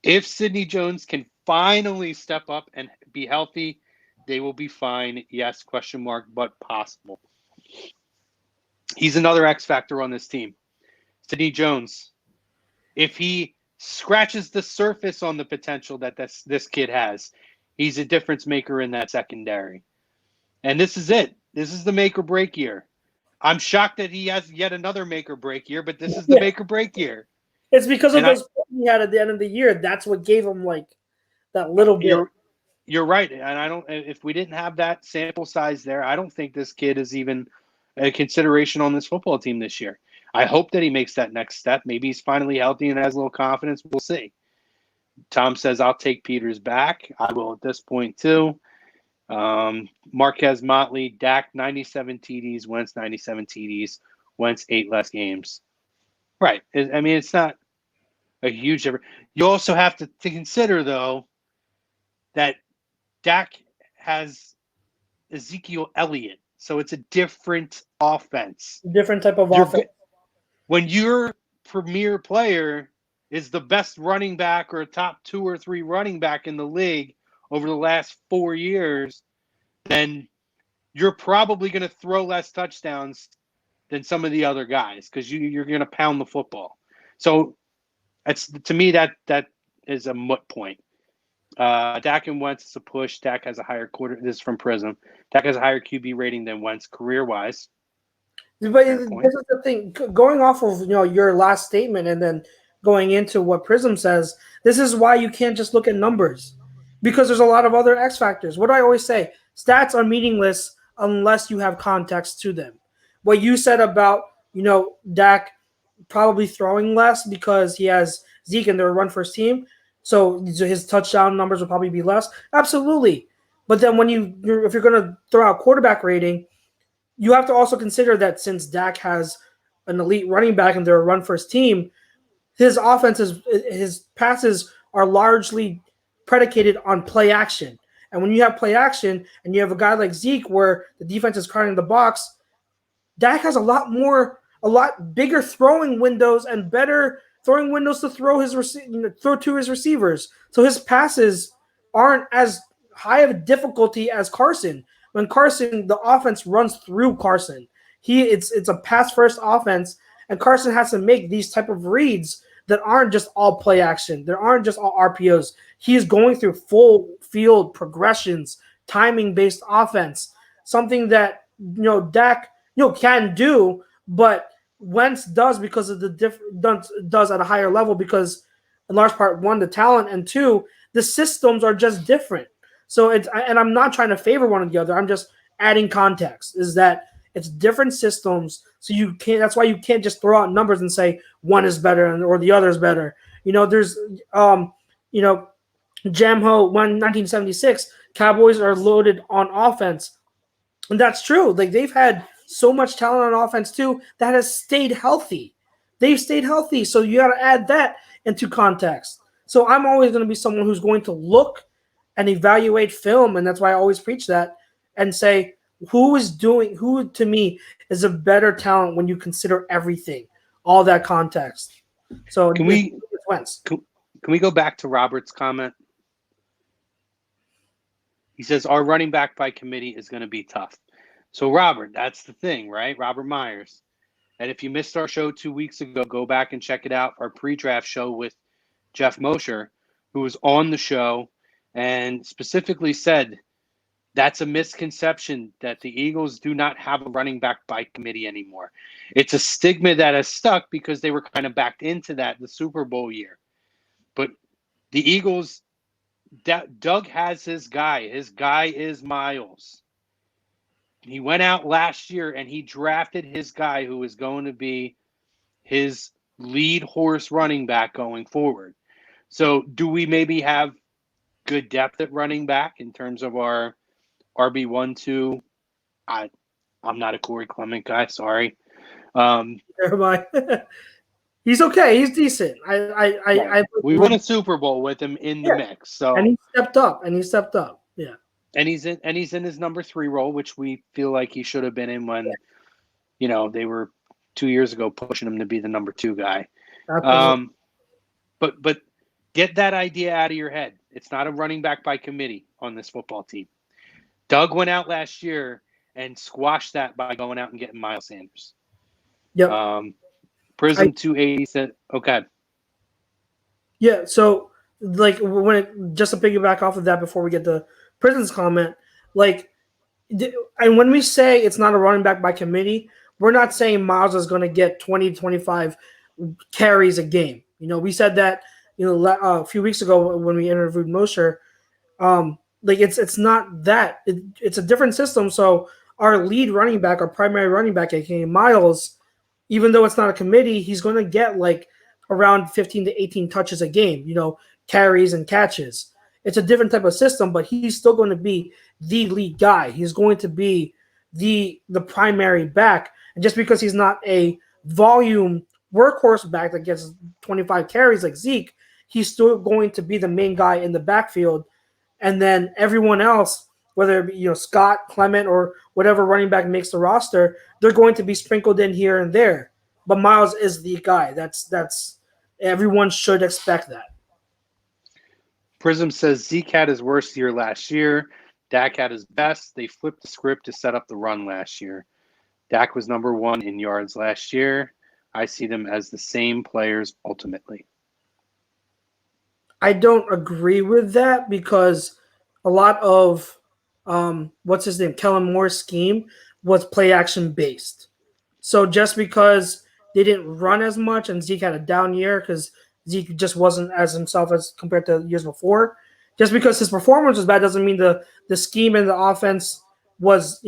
If Sidney Jones can finally step up and be healthy, they will be fine. Yes, question mark, but possible. He's another X factor on this team. Sidney Jones, if he scratches the surface on the potential that this kid has, he's a difference maker in that secondary. And this is it. This is the make or break year. I'm shocked that he has yet another make or break year, but this is the make or break year. It's because of those he had at the end of the year. That's what gave him like that little bit. You're right, and I don't. If we didn't have that sample size there, I don't think this kid is even a consideration on this football team this year. I hope that he makes that next step. Maybe he's finally healthy and has a little confidence. We'll see. Tom says, I'll take Peters back. I will at this point, too. Marquez Motley, Dak, 97 TDs, Wentz, 97 TDs, Wentz, 8 less games. Right. I mean, it's not a huge difference. You also have to consider, though, that Dak has Ezekiel Elliott. So it's a different offense. Different type of offense. When your premier player is the best running back or a top 2 or 3 running back in the league over the last 4 years, then you're probably going to throw less touchdowns than some of the other guys because you're going to pound the football. So to me, that is a moot point. Dak and Wentz is a push. Dak has a higher this is from Prism. Dak has a higher QB rating than Wentz career-wise. But this is the thing. Going off of your last statement and then going into what Prism says, this is why you can't just look at numbers because there's a lot of other X factors. What do I always say? Stats are meaningless unless you have context to them. What you said about Dak probably throwing less because he has Zeke and they're a run-first team, so his touchdown numbers will probably be less. Absolutely. But then if you're going to throw out quarterback rating, you have to also consider that since Dak has an elite running back and they're a run-first team, his passes are largely predicated on play action. And when you have play action and you have a guy like Zeke where the defense is crowding the box, Dak has a lot bigger throwing windows and better throwing windows to throw to his receivers. So his passes aren't as high of a difficulty as Carson. When Carson, the offense runs through Carson. It's a pass-first offense, and Carson has to make these type of reads that aren't just all play action. There aren't just all RPOs. He's going through full field progressions, timing-based offense, something that Dak can do, but Wentz does because of does at a higher level because in large part, 1, the talent, and 2, the systems are just different. So and I'm not trying to favor one or the other. I'm just adding context. Is that it's different systems, so you can't. That's why you can't just throw out numbers and say one is better or the other is better. There's Jamho 1976. Cowboys are loaded on offense, and that's true. Like they've had so much talent on offense too that has stayed healthy. They've stayed healthy, so you got to add that into context. So I'm always going to be someone who's going to look and evaluate film, and that's why I always preach that and say who to me is a better talent when you consider everything, all that context. So can we go back to Robert's comment? He says our running back by committee is going to be tough. So Robert, that's the thing, right? Robert Myers. And if you missed our show 2 weeks ago, go back and check it out. Our pre-draft show with Jeff Mosher, who was on the show and specifically said that's a misconception that the Eagles do not have a running back by committee anymore. It's a stigma that has stuck because they were kind of backed into that the Super Bowl year. But the Eagles, Doug has his guy. His guy is Miles. He went out last year and he drafted his guy who is going to be his lead horse running back going forward. So do we maybe have good depth at running back in terms of our RB1, 2? I'm not a Corey Clement guy. Sorry. Never mind. He's okay. He's decent. We won a Super Bowl with him in the mix. So and he stepped up. Yeah. And he's in his number 3 role, which we feel like he should have been in when, they were 2 years ago pushing him to be the number 2 guy. But get that idea out of your head. It's not a running back by committee on this football team. Doug went out last year and squashed that by going out and getting Miles Sanders. Yep. Prism 280 said, okay. Yeah, so just to piggyback off of that before we get the Prison's comment, and when we say it's not a running back by committee, we're not saying Miles is going to get 20, 25 carries a game. We said that a few weeks ago when we interviewed Mosher. It's not that. It's a different system. So our lead running back, our primary running back, aka Miles, even though it's not a committee, he's going to get around 15 to 18 touches a game, carries and catches. It's a different type of system, but he's still going to be the lead guy. He's going to be the primary back. And just because he's not a volume workhorse back that gets 25 carries like Zeke, he's still going to be the main guy in the backfield. And then everyone else, whether it be, Scott, Clement, or whatever running back makes the roster, they're going to be sprinkled in here and there. But Miles is the guy. That's everyone should expect that. Prism says Zeke had his worst year last year. Dak had his best. They flipped the script to set up the run last year. Dak was number 1 in yards last year. I see them as the same players ultimately. I don't agree with that because a lot of what's his name, Kellen Moore's scheme was play action based. So just because they didn't run as much and Zeke had a down year because Zeke just wasn't as himself as compared to years before, just because his performance was bad doesn't mean the scheme and the offense was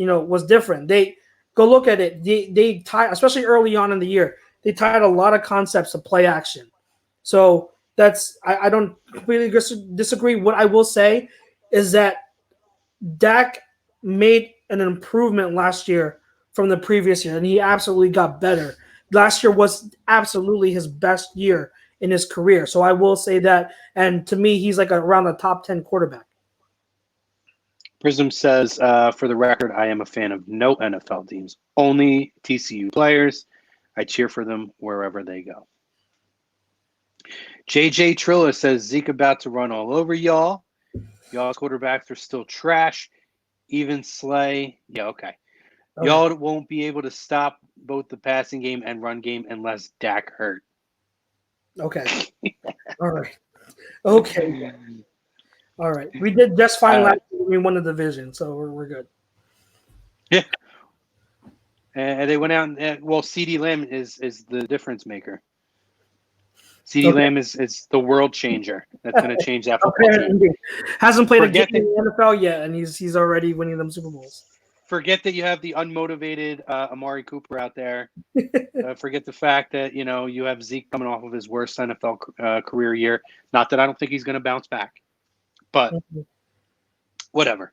different. They go look at it. They tied, especially early on in the year, they tied a lot of concepts to play action. So I don't completely disagree. What I will say is that Dak made an improvement last year from the previous year, and he absolutely got better. Last year was absolutely his best year in his career. So I will say that, and to me, he's around the top 10 quarterback. Prism says, for the record, I am a fan of no NFL teams, only TCU players. I cheer for them wherever they go. JJ Trilla says Zeke about to run all over y'all. Y'all's quarterbacks are still trash. Even Slay. Yeah, okay. Y'all won't be able to stop both the passing game and run game unless Dak hurt. Okay. All right. Okay. All right. We did just fine last year. We won the division, so we're good. Yeah. And they went out and CeeDee Lamb is the difference maker. CeeDee Lamb is the world changer. That's going to change that football team. Hasn't played a game in the NFL yet, and he's already winning them Super Bowls. Forget that you have the unmotivated Amari Cooper out there. Forget the fact that you have Zeke coming off of his worst NFL career year. Not that I don't think he's going to bounce back, but whatever.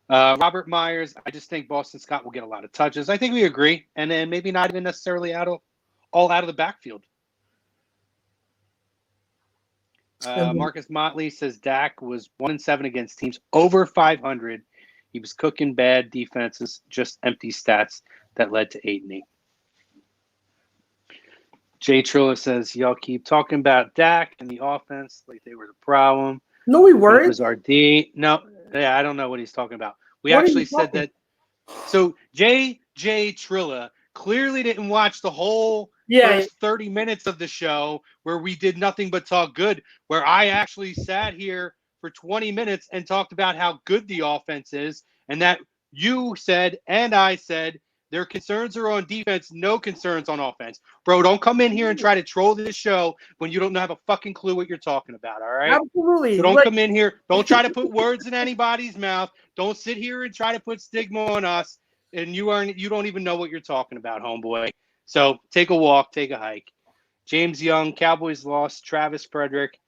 Robert Myers, I just think Boston Scott will get a lot of touches. I think we agree, and then maybe not even necessarily all out of the backfield. Marcus Motley says Dak was 1-7 against teams over 500. He was cooking bad defenses, just empty stats that led to 8-8. Jay Trilla says y'all keep talking about Dak and the offense like they were the problem. No, we weren't. It was our D. No, I don't know what he's talking about. We actually said that. So Jay Trilla clearly didn't watch the whole first 30 minutes of the show where we did nothing but talk good, where I actually sat here for 20 minutes and talked about how good the offense is, and that you said and I said their concerns are on defense, no concerns on offense. Bro, don't come in here and try to troll this show when you don't have a fucking clue what you're talking about, all right? Absolutely. So don't come in here. Don't try to put words in anybody's mouth. Don't sit here and try to put stigma on us, and you don't even know what you're talking about, homeboy. So take a walk, take a hike. James Young, Cowboys lost Travis Frederick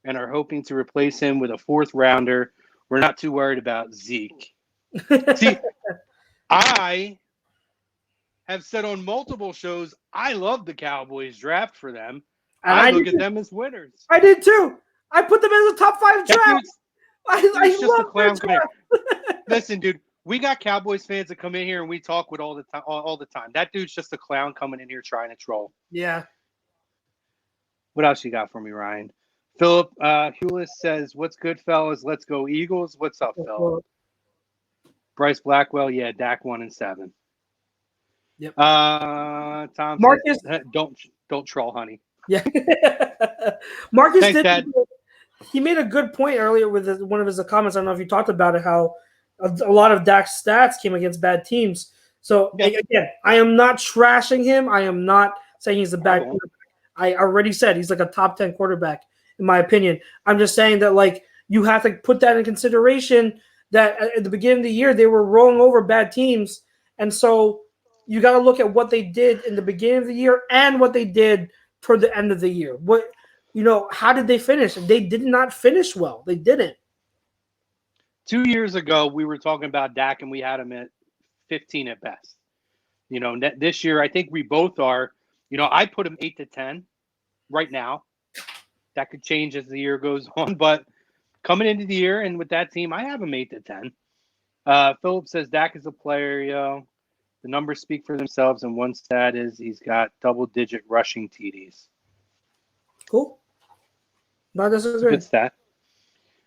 and are hoping to replace him with a fourth rounder. We're not too worried about Zeke. See, I have said on multiple shows, I love the Cowboys draft for them. I look at them as winners. I did too. I put them as a top 5 draft. I love their draft. Listen, dude, we got Cowboys fans that come in here and we talk with all the time. That dude's just a clown coming in here trying to troll. Yeah. What else you got for me, Ryan? Philip Hewlett says, "What's good, fellas? Let's go Eagles." What's up, Philip? Bryce Blackwell, yeah, Dak 1-7. Yep. Tom Marcus, says, don't troll, honey. Yeah. Marcus Thanks, Dad. He made a good point earlier with one of his comments. I don't know if you talked about it, how a lot of Dak's stats came against bad teams. So, again, I am not trashing him. I am not saying he's a bad quarterback. I already said he's like a top 10 quarterback, in my opinion. I'm just saying that, like, you have to put that in consideration that at the beginning of the year, they were rolling over bad teams. And so you got to look at what they did in the beginning of the year and what they did toward the end of the year. How did they finish? They did not finish well. They didn't. 2 years ago, we were talking about Dak, and we had him at 15 at best. This year, I think we both are. I put him 8 to 10 right now. That could change as the year goes on, but coming into the year and with that team, I have him 8 to 10. Philip says Dak is a player, yo. The numbers speak for themselves, and one stat is he's got double-digit rushing TDs. Cool. No, that's a good stat.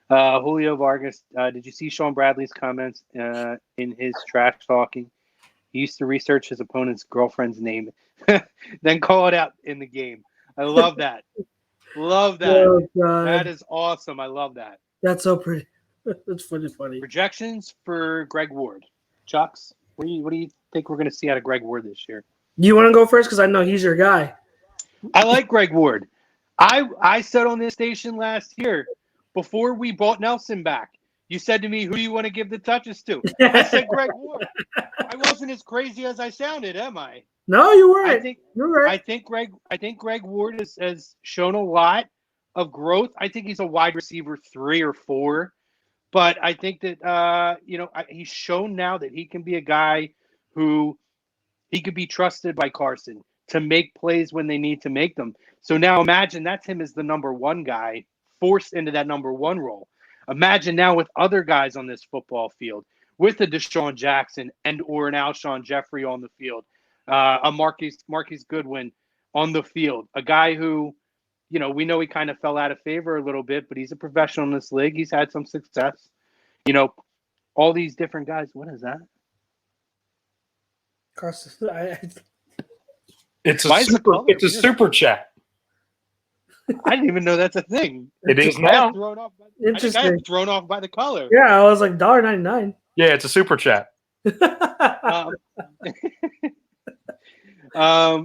Julio Vargas, did you see Sean Bradley's comments in his trash talking? He used to research his opponent's girlfriend's name, then call it out in the game. I love that. Love that. Oh, that is awesome. I love that. That's so pretty. That's funny. Projections for Greg Ward. Chucks, what do you think we're going to see out of Greg Ward this year? You want to go first? Because I know he's your guy. I like Greg Ward. I said on this station last year, before we brought Nelson back, you said to me, who do you want to give the touches to? I said Greg Ward. I wasn't as crazy as I sounded, am I? No, you weren't. You're right. I think Greg Ward has shown a lot of growth. I think he's a wide receiver 3 or 4. But I think that, he's shown now that he can be a guy who he could be trusted by Carson to make plays when they need to make them. So now imagine that's him as the number 1 guy, forced into that number 1 role. Imagine now with other guys on this football field, with a Deshaun Jackson or an Alshon Jeffrey on the field, a Marquise Goodwin on the field, a guy who, we know he kind of fell out of favor a little bit, but he's a professional in this league. He's had some success. All these different guys. What is that? It's a super chat. I didn't even know that's a thing. It is now. Interesting. I got thrown off by the color. Yeah, I was like $1.99. Yeah, it's a super chat.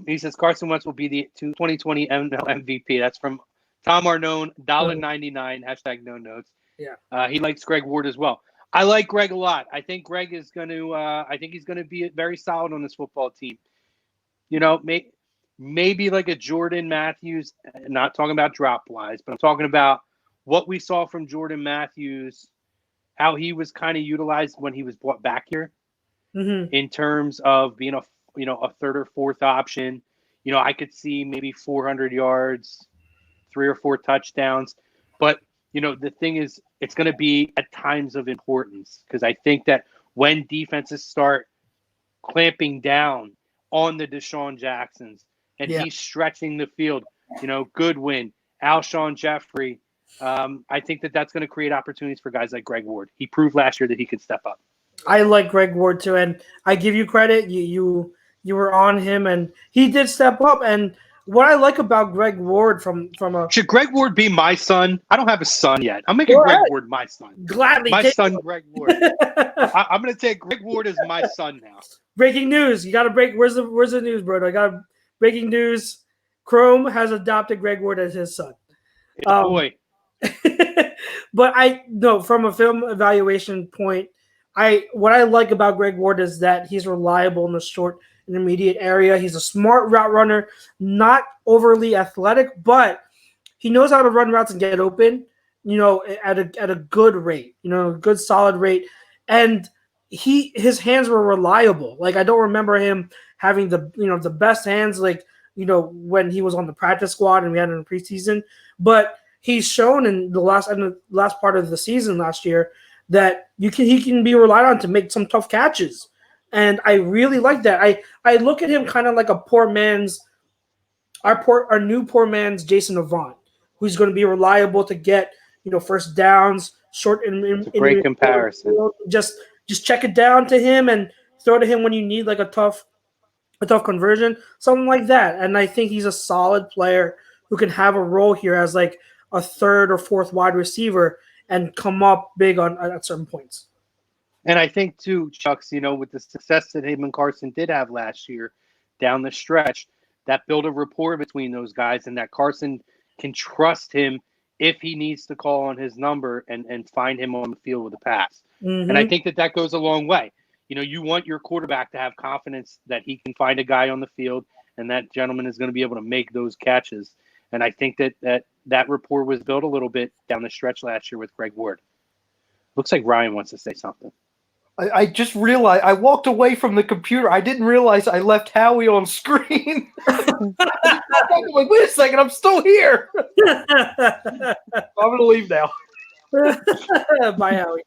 He says Carson Wentz will be the 2020 MVP. That's from Tom Arnone, $1.99, hashtag no notes. Yeah. He likes Greg Ward as well. I like Greg a lot. I think Greg is going to. I think he's going to be very solid on this football team. Maybe like a Jordan Matthews. Not talking about drop wise, but I'm talking about what we saw from Jordan Matthews, how he was kind of utilized when he was brought back here, in terms of being a 3rd or 4th option. I could see maybe 400 yards, 3 or 4 touchdowns, but. The thing is, it's going to be at times of importance because I think that when defenses start clamping down on the Deshaun Jacksons and he's stretching the field, Goodwin, Alshon Jeffrey, I think that that's going to create opportunities for guys like Greg Ward. He proved last year that he could step up. I like Greg Ward too, and I give you credit. You you were on him, and he did step up. And what I like about Greg Ward from a Should Greg Ward be my son? I don't have a son yet. I'm making Go Greg ahead. Ward my son. gladly My take son, Greg Ward. I'm going to take Greg Ward as my son now. Breaking news! You got to break. Where's the news, bro? I got breaking news. Chrome has adopted Greg Ward as his son. Boy. But from a film evaluation point, what I like about Greg Ward is that he's reliable in the short intermediate area. He's a smart route runner, not overly athletic, but he knows how to run routes and get open, at a good rate, a good solid rate. And his hands were reliable. Like, I don't remember him having the best hands, like, when he was on the practice squad and we had him in the preseason, but he's shown in the last part of the season last year that he can be relied on to make some tough catches. And I really like that. I look at him kind of like our new poor man's Jason Avant, who's going to be reliable to get, first downs, short and great comparison. Just check it down to him and throw to him when you need like a tough conversion, something like that. And I think he's a solid player who can have a role here as like a third or fourth wide receiver and come up big at certain points. And I think too, Chucks, with the success that him and Carson did have last year down the stretch, that built a rapport between those guys, and that Carson can trust him if he needs to call on his number and find him on the field with a pass. Mm-hmm. And I think that goes a long way. You want your quarterback to have confidence that he can find a guy on the field and that gentleman is going to be able to make those catches. And I think that rapport was built a little bit down the stretch last year with Greg Ward. Looks like Ryan wants to say something. I just realized I walked away from the computer. I didn't realize I left Howie on screen. I'm like, wait a second, I'm still here. I'm going to leave now. Bye, Howie.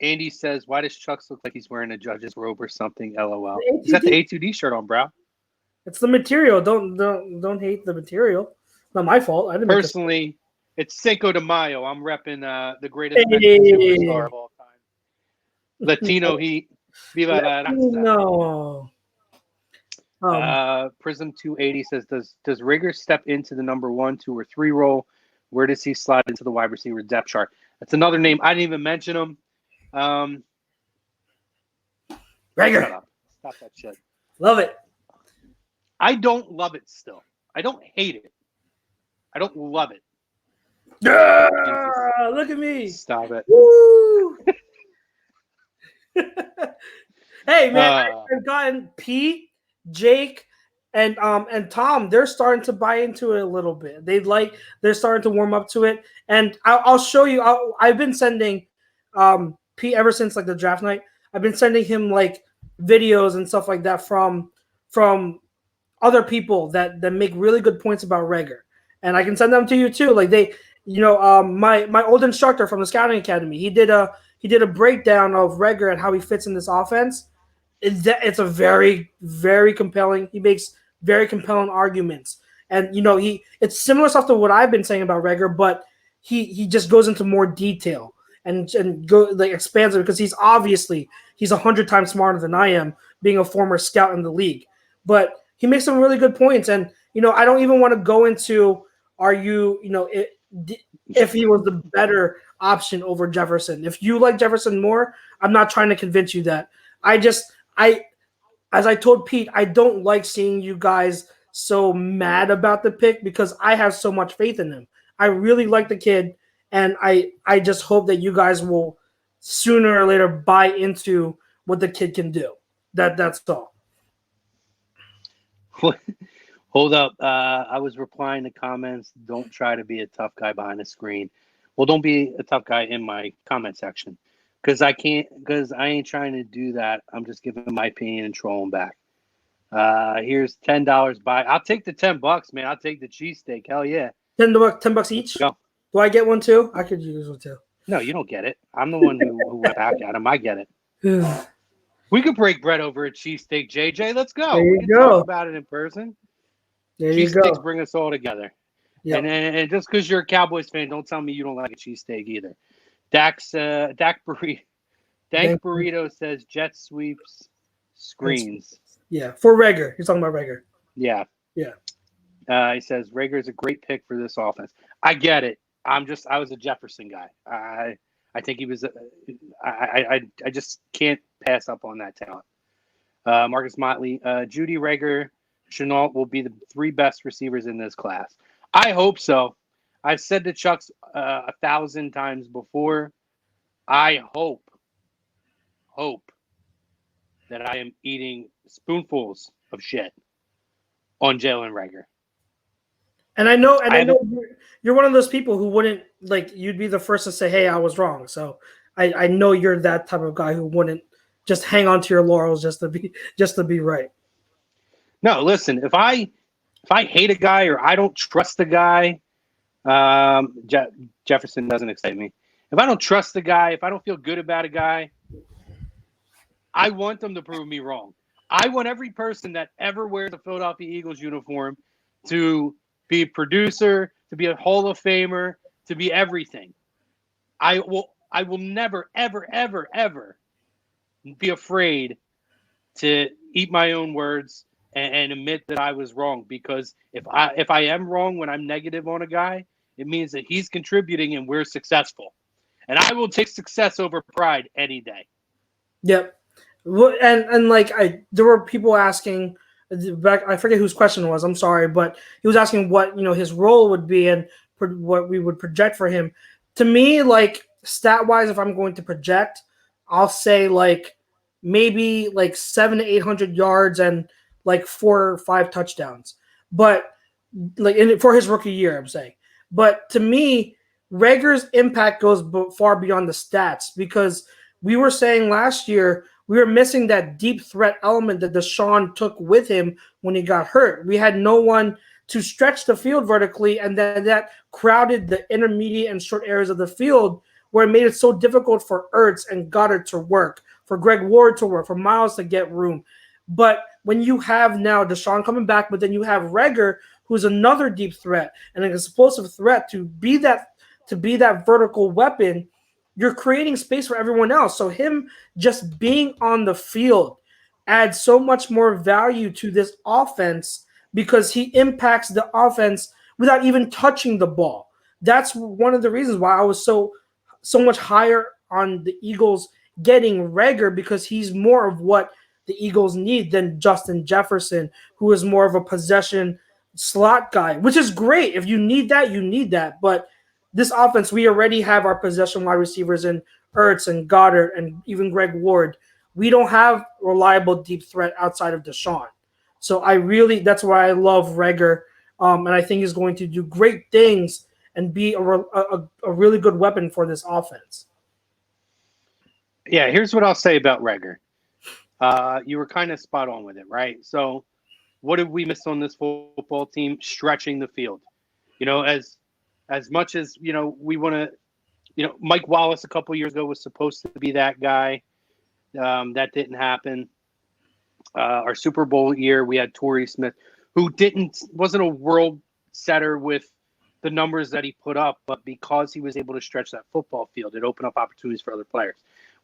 Andy says, why does Chucks look like he's wearing a judge's robe or something? LOL. He's got the A2D shirt on, bro. It's the material. Don't hate the material. It's not my fault. I didn't personally. It's Cinco de Mayo. I'm repping the greatest Mexican star of all time. Latino Heat. Viva la raza. No. Prism 280 says, does Rigger step into the number 1, 2, or 3 role? Where does he slide into the wide receiver depth chart? That's another name. I didn't even mention him. Rigger. Stop that shit. Love it. I don't love it still. I don't hate it. I don't love it. Look at me. Stop it. Woo. Hey, man, I've gotten Pete, Jake, and Tom. They're starting to buy into it a little bit. They're starting to warm up to it. And I'll show you. I've been sending Pete ever since like the draft night. I've been sending him like videos and stuff like that from other people that make really good points about Reagor. And I can send them to you too. Like my old instructor from the scouting academy, he did a breakdown of Reagor and how he fits in this offense. It's a very, very compelling. He makes very compelling arguments, and it's similar stuff to what I've been saying about Reagor, but he just goes into more detail and expands it because he's 100 times smarter than I am, being a former scout in the league. But he makes some really good points, and I don't even want to go into if he was the better option over Jefferson. If you like Jefferson more, I'm not trying to convince you that. As I told Pete, I don't like seeing you guys so mad about the pick because I have so much faith in him. I really like the kid, and I just hope that you guys will sooner or later buy into what the kid can do. That's all. Hold up. I was replying to comments. Don't try to be a tough guy behind the screen. Well, don't be a tough guy in my comment section because I ain't trying to do that. I'm just giving my opinion and trolling back. Here's $10 buy. I'll take the $10, man. I'll take the cheesesteak. Hell yeah. $10 each? Go. Do I get one too? I could use one too. No, you don't get it. I'm the one who went back at him. I get it. We could break bread over a cheesesteak, JJ. Let's go. There you we can go. talk about it in person. There you go. Cheesesteaks bring us all together. Yep. And just because you're a Cowboys fan, don't tell me you don't like a cheesesteak either. Dak Dank Burrito says jet sweeps screens. Yeah, for Rager. He's talking about Rager. Yeah. Yeah. He says Rager is a great pick for this offense. I get it. I was a Jefferson guy. I think he was. I just can't pass up on that talent. Marcus Motley, Judy, Rager, Chenault will be the 3 best receivers in this class. I hope so. I've said to Chuck's 1,000 times before. I hope that I am eating spoonfuls of shit on Jalen Rager. And I know you're one of those people who wouldn't you'd be the first to say, "Hey, I was wrong." So I know you're that type of guy who wouldn't just hang on to your laurels just to be right. No, listen, if I hate a guy or I don't trust a guy, Jefferson doesn't excite me. If I don't trust the guy, if I don't feel good about a guy, I want them to prove me wrong. I want every person that ever wears a Philadelphia Eagles uniform to be a producer, to be a Hall of Famer, to be everything. I will never, ever, ever, ever be afraid to eat my own words and admit that I was wrong. Because if I am wrong when I'm negative on a guy, it means that he's contributing and we're successful. And I will take success over pride any day. Yep. And there were people asking, I forget whose question it was, I'm sorry, but he was asking what his role would be and what we would project for him. To me, stat wise, if I'm going to project, I'll say maybe 700 to 800 yards and 4 or 5 touchdowns. But for his rookie year, I'm saying. But to me, Rager's impact goes far beyond the stats, because we were saying last year we were missing that deep threat element that Deshaun took with him when he got hurt. We had no one to stretch the field vertically, and then that crowded the intermediate and short areas of the field, where it made it so difficult for Ertz and Goddard to work, for Greg Ward to work, for Miles to get room. But when you have now Deshaun coming back, but then you have Rager, who's another deep threat and an explosive threat to be that vertical weapon, you're creating space for everyone else. So him just being on the field adds so much more value to this offense, because he impacts the offense without even touching the ball. That's one of the reasons why I was so much higher on the Eagles getting Rager, because he's more of what the Eagles need than Justin Jefferson, who is more of a possession slot guy, which is great. If you need that, you need that. But this offense, we already have our possession wide receivers in Ertz and Goddard and even Greg Ward. We don't have reliable deep threat outside of Deshaun. So that's why I love Rager, and I think he's going to do great things and be a really good weapon for this offense. Yeah, here's what I'll say about Rager. You were kind of spot on with it, right? So what did we miss on this football team? Stretching the field. As much as, we want to, Mike Wallace a couple years ago was supposed to be that guy. That didn't happen. Our Super Bowl year, we had Torrey Smith, who wasn't a world setter with the numbers that he put up, but because he was able to stretch that football field, it opened up opportunities for other players.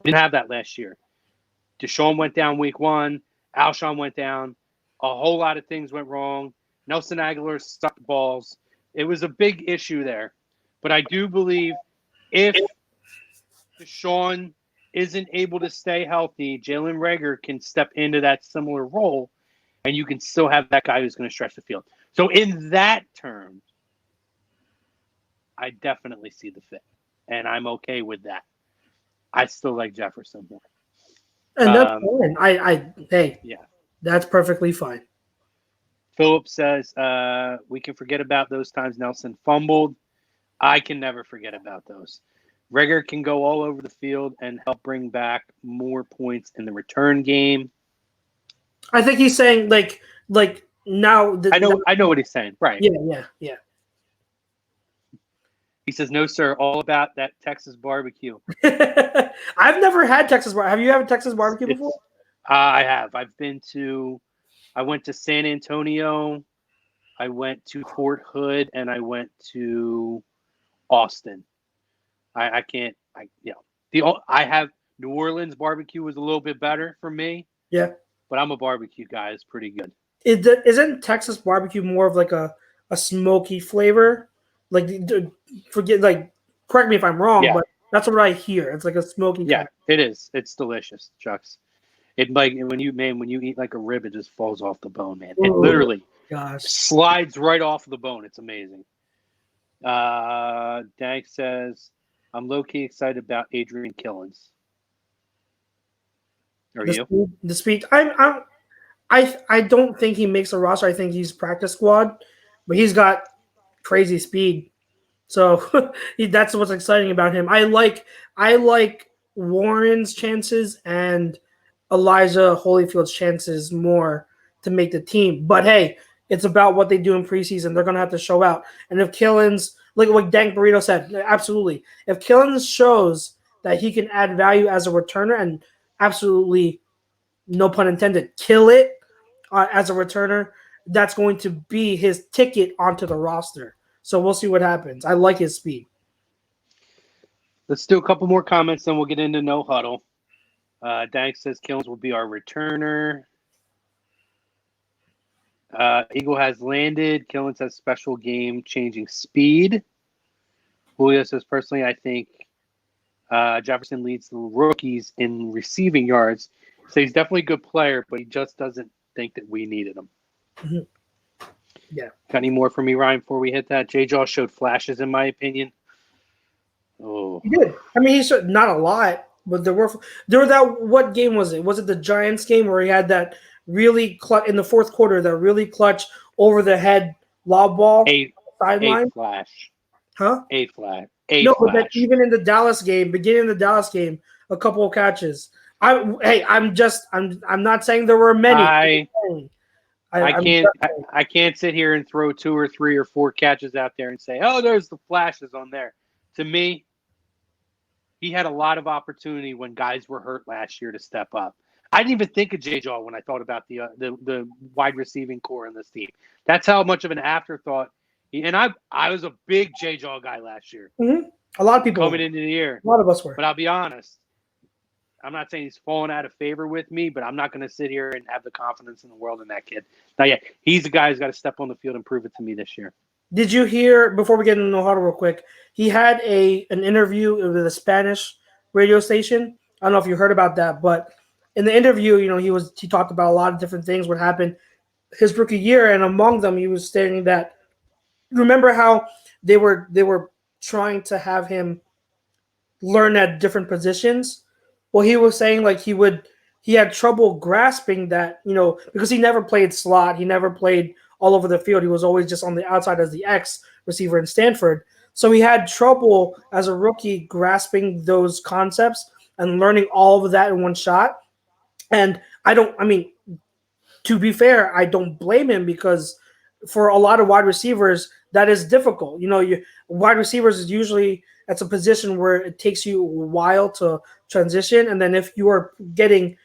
We didn't have that last year. Deshaun went down week 1. Alshon went down. A whole lot of things went wrong. Nelson Aguilar stuck balls. It was a big issue there. But I do believe if Deshaun isn't able to stay healthy, Jalen Rager can step into that similar role, and you can still have that guy who's going to stretch the field. So in that term, I definitely see the fit, and I'm okay with that. I still like Jefferson more. And that's fine. Yeah, that's perfectly fine. Philip says, we can forget about those times Nelson fumbled. I can never forget about those. Rager can go all over the field and help bring back more points in the return game. I think he's saying now. I know what he's saying. Right. Yeah. He says, no, sir, all about that Texas barbecue. I've never had Texas barbecue. Have you had Texas barbecue before? I have. I went to San Antonio. I went to Fort Hood, and I went to Austin. I have New Orleans barbecue was a little bit better for me. Yeah. But I'm a barbecue guy. It's pretty good. Isn't Texas barbecue more of like a smoky flavor? Like, correct me if I'm wrong, Yeah. but that's what I hear. It's like a smoky Yeah, kind it is. It's delicious, Chucks. It like when you eat like a rib, it just falls off the bone, man. It Ooh, literally gosh. slides right off the bone. It's amazing. Dank says, I'm low-key excited about Adrian Killens. Are you? The speed. I don't think he makes a roster. I think he's practice squad, but he's got crazy speed. So that's what's exciting about him. I like Warren's chances and Elijah Holyfield's chances more to make the team. But hey, it's about what they do in preseason. They're gonna have to show out. And if Killens, like what Dank Burrito said, absolutely. If Killens shows that he can add value as a returner and absolutely, no pun intended, kill it as a returner, that's going to be his ticket onto the roster. So we'll see what happens. I like his speed. Let's do a couple more comments, then we'll get into no huddle. Dank says Killens will be our returner. Eagle has landed. Killens has special game-changing speed. Julio says, personally, I think Jefferson leads the rookies in receiving yards. So he's definitely a good player, but he just doesn't think that we needed him. Mm-hmm. Yeah. Got any more for me, Ryan, before we hit that? J-Jaw showed flashes, in my opinion. Oh, He did. I mean, he showed not a lot, but there were that. What game was it? Was it the Giants game where he had that really clutch in the fourth quarter? That really clutch over the head lob ball sideline. A flash, huh? A flash. But that even in the Dallas game, beginning of the Dallas game, a couple of catches. I'm not saying there were many. I can't sit here and throw 2 or 3 or 4 catches out there and say, oh, there's the flashes on there. To me, he had a lot of opportunity when guys were hurt last year to step up. I didn't even think of J-Jaw when I thought about the wide receiving core in this team. That's how much of an afterthought. And I was a big J-Jaw guy last year. Mm-hmm. A lot of people coming into the year. A lot of us were. But I'll be honest. I'm not saying he's fallen out of favor with me, but I'm not going to sit here and have the confidence in the world in that kid. Not yet. He's the guy who's got to step on the field and prove it to me this year. Did you hear, before we get into the huddle real quick, he had an interview with a Spanish radio station. I don't know if you heard about that, but in the interview, he talked about a lot of different things, what happened his rookie year, and among them, he was stating that, remember how they were trying to have him learn at different positions? Well, he was saying like he had trouble grasping that, because he never played slot. He never played all over the field. He was always just on the outside as the X receiver in Stanford. So he had trouble as a rookie grasping those concepts and learning all of that in one shot. And to be fair, I don't blame him, because for a lot of wide receivers, that is difficult. Wide receivers is usually, that's a position where it takes you a while to transition. And then if you're putting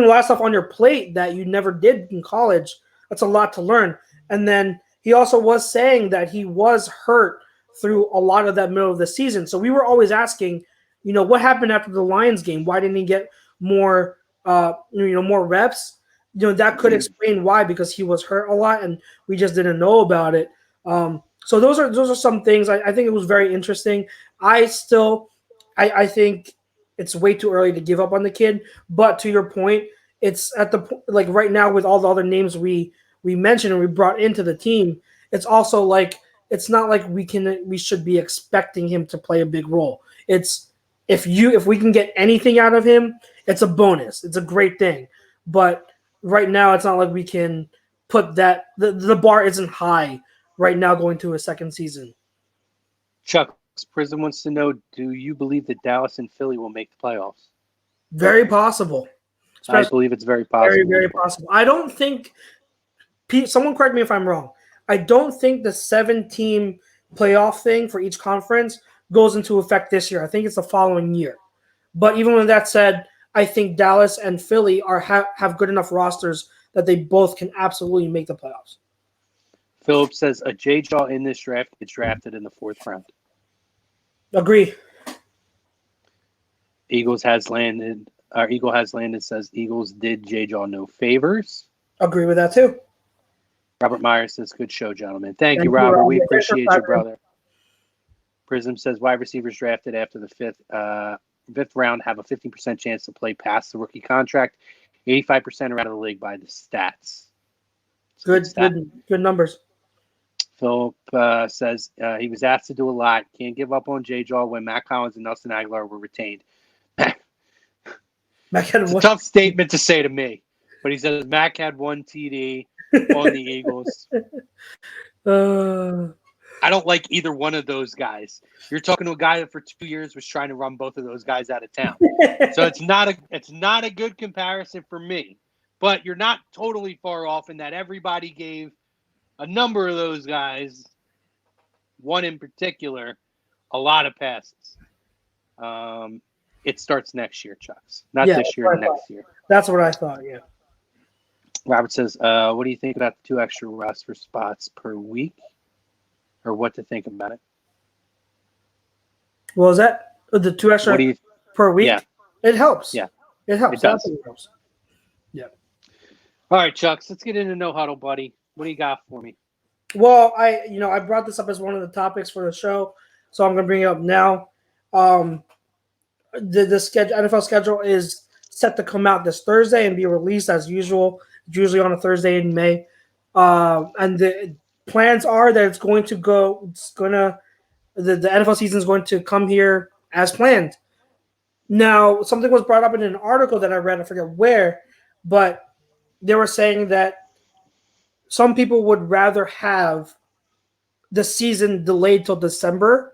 a lot of stuff on your plate that you never did in college, that's a lot to learn. And then he also was saying that he was hurt through a lot of that middle of the season. So we were always asking, what happened after the Lions game? Why didn't he get more, more reps? That could explain why, because he was hurt a lot and we just didn't know about it. So those are some things. I think it was very interesting. I think it's way too early to give up on the kid. But to your point, it's at the like right now with all the other names we mentioned and we brought into the team. It's also like it's not like we should be expecting him to play a big role. It's if we can get anything out of him, it's a bonus. It's a great thing. But right now, it's not like we can put that the bar isn't high right now going to a second season. Chuck Prison wants to know, do you believe that Dallas and Philly will make the playoffs? Very possible. I believe it's very possible. Very, very possible. I don't think someone correct me if I'm wrong. I don't think the 7-team playoff thing for each conference goes into effect this year. I think it's the following year. But even with that said, I think Dallas and Philly have good enough rosters that they both can absolutely make the playoffs. Philip says a J-Jaw in this draft gets drafted in the 4th round. Agree. Eagle has landed says Eagles did J-Jaw no favors. Agree with that too. Robert Myers says, good show, gentlemen. Thank you, Robert. We appreciate you, brother. Prism says wide receivers drafted after the fifth round have a 15% chance to play past the rookie contract. 85% are out of the league by the stats. Good numbers. Philip says he was asked to do a lot. Can't give up on J-Jaw when Matt Collins and Nelson Aguilar were retained. It's a tough statement to say to me, but he says Mac had 1 TD on the Eagles. I don't like either one of those guys. You're talking to a guy that for 2 years was trying to run both of those guys out of town. So it's not a good comparison for me. But you're not totally far off in that everybody gave a number of those guys, one in particular, a lot of passes. It starts next year, Chucks. Not this year, next year. That's what I thought, yeah. Robert says, what do you think about the 2 extra roster spots per week? Or what to think about it? Well, is that the 2 extra per week? Yeah. It helps. Yeah. It helps. It does. It helps. Yeah. All right, Chucks, let's get into No Huddle, buddy. What do you got for me? Well, I brought this up as one of the topics for the show, so I'm going to bring it up now. The schedule, NFL schedule is set to come out this Thursday and be released as usual, usually on a Thursday in May. And the plans are that the NFL season is going to come here as planned. Now, something was brought up in an article that I read, I forget where, but they were saying that some people would rather have the season delayed till December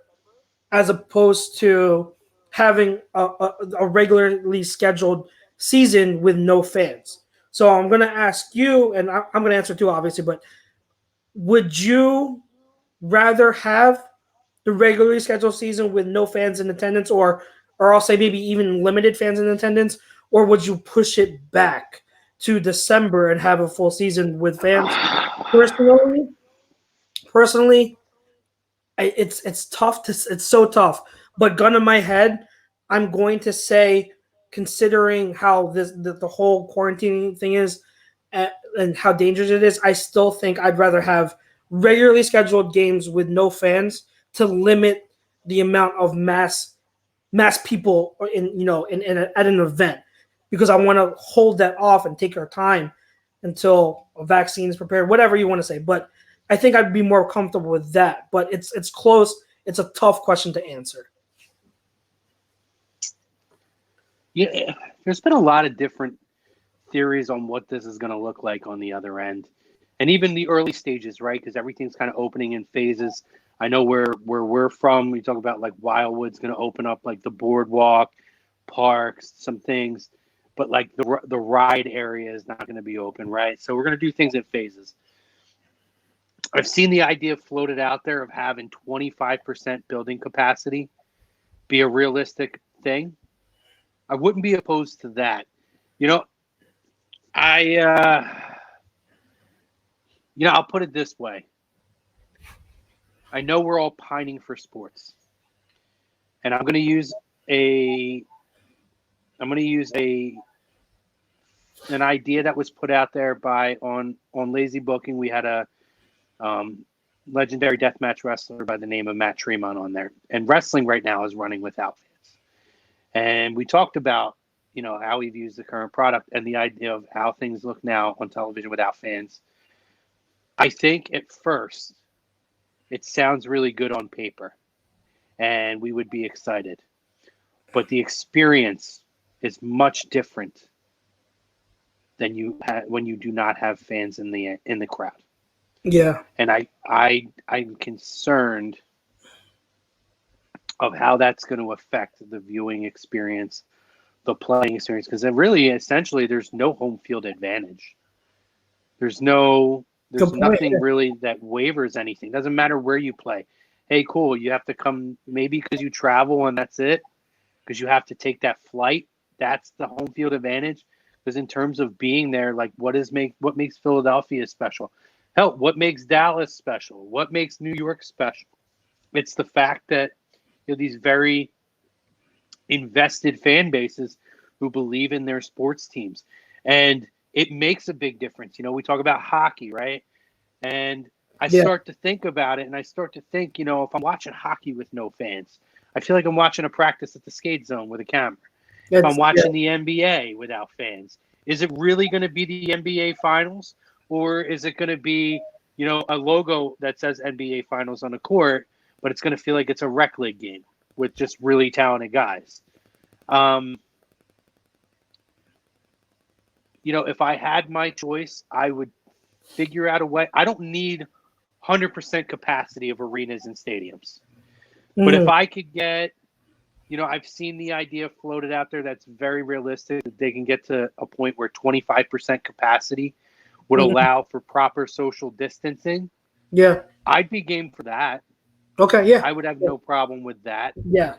as opposed to having a regularly scheduled season with no fans. So I'm going to ask you, and I'm going to answer too, obviously, but would you rather have the regularly scheduled season with no fans in attendance, or I'll say maybe even limited fans in attendance, or would you push it back to December and have a full season with fans? Personally, it's tough. It's so tough. But gun in my head, I'm going to say, considering how the whole quarantine thing is and how dangerous it is, I still think I'd rather have regularly scheduled games with no fans to limit the amount of mass people at an event, because I want to hold that off and take our time until a vaccine is prepared, whatever you want to say. But I think I'd be more comfortable with that. But it's close. It's a tough question to answer. Yeah, there's been a lot of different theories on what this is going to look like on the other end. And even the early stages, right? Because everything's kind of opening in phases. I know where we're from, we talk about like Wildwood's going to open up like the boardwalk, parks, some things. But like the ride area is not going to be open, right? So we're going to do things in phases. I've seen the idea floated out there of having 25% building capacity be a realistic thing. I wouldn't be opposed to that. I'll put it this way. I know we're all pining for sports. And I'm going to use an idea that was put out there on Lazy Booking. We had a legendary deathmatch wrestler by the name of Matt Tremont on there. And wrestling right now is running without fans. And we talked about, how he views the current product and the idea of how things look now on television without fans. I think at first it sounds really good on paper and we would be excited. But the experience is much different than when you do not have fans in the crowd. Yeah. And I'm concerned of how that's going to affect the viewing experience, the playing experience, because essentially there's no home field advantage. There's nothing really that wavers anything. Doesn't matter where you play. Hey, cool, you have to come maybe because you travel and that's it, because you have to take that flight. That's the home field advantage. Because in terms of being there, like what makes Philadelphia special? Hell, what makes Dallas special? What makes New York special? It's the fact that these very invested fan bases who believe in their sports teams. And it makes a big difference. You know, we talk about hockey, right? And I start to think about it, and I start to think, you know, if I'm watching hockey with no fans, I feel like I'm watching a practice at the skate zone with a camera. If I'm watching the NBA without fans, is it really going to be the NBA Finals, or is it going to be, you know, a logo that says NBA Finals on the court, but it's going to feel like it's a rec league game with just really talented guys? You know, if I had my choice, I would figure out a way. I don't need 100% capacity of arenas and stadiums. But if I could get, you know, I've seen the idea floated out there that's very realistic, that they can get to a point where 25% capacity would allow for proper social distancing. Yeah. I'd be game for that. Okay, yeah. I would have no problem with that. Yeah.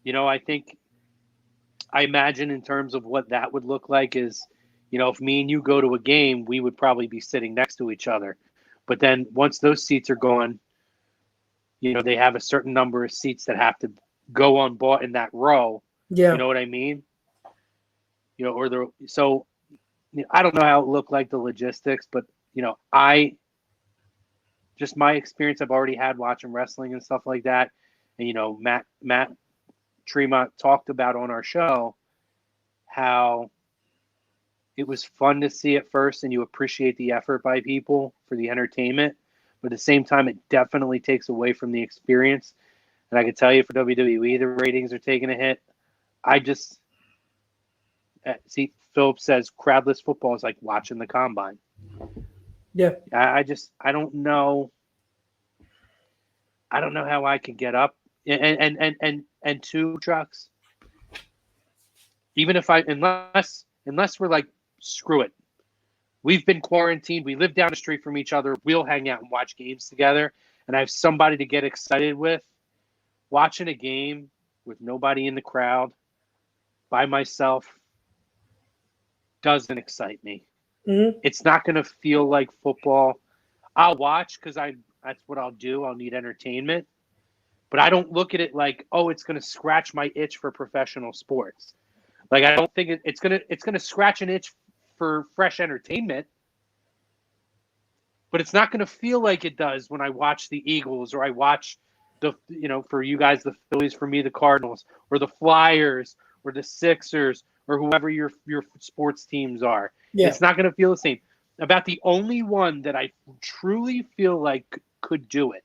You know, I imagine in terms of what that would look like is, you know, if me and you go to a game, we would probably be sitting next to each other. But then once those seats are gone, you know, they have a certain number of seats that have to go on bought in that row. Yeah. You know what I mean? You know, so you know, I don't know how it looked like the logistics, but you know, just my experience I've already had watching wrestling and stuff like that. And you know, Matt Tremont talked about on our show how it was fun to see at first, and you appreciate the effort by people for the entertainment. But at the same time, it definitely takes away from the experience. And I can tell you for WWE, the ratings are taking a hit. I just see Phillips says crowdless football is like watching the combine. Yeah. I don't know. I don't know how I could get up and two trucks. Even if unless we're like, screw it. We've been quarantined. We live down the street from each other. We'll hang out and watch games together. And I have somebody to get excited with. Watching a game with nobody in the crowd by myself doesn't excite me. Mm-hmm. It's not going to feel like football. I'll watch because that's what I'll do. I'll need entertainment. But I don't look at it like, oh, it's going to scratch my itch for professional sports. Like, I don't think it's gonna scratch an itch for fresh entertainment, but it's not gonna feel like it does when I watch the Eagles or I watch for you guys the Phillies, for me the Cardinals, or the Flyers or the Sixers or whoever your sports teams are. Yeah. It's not gonna feel the same. About the only one that I truly feel like could do it,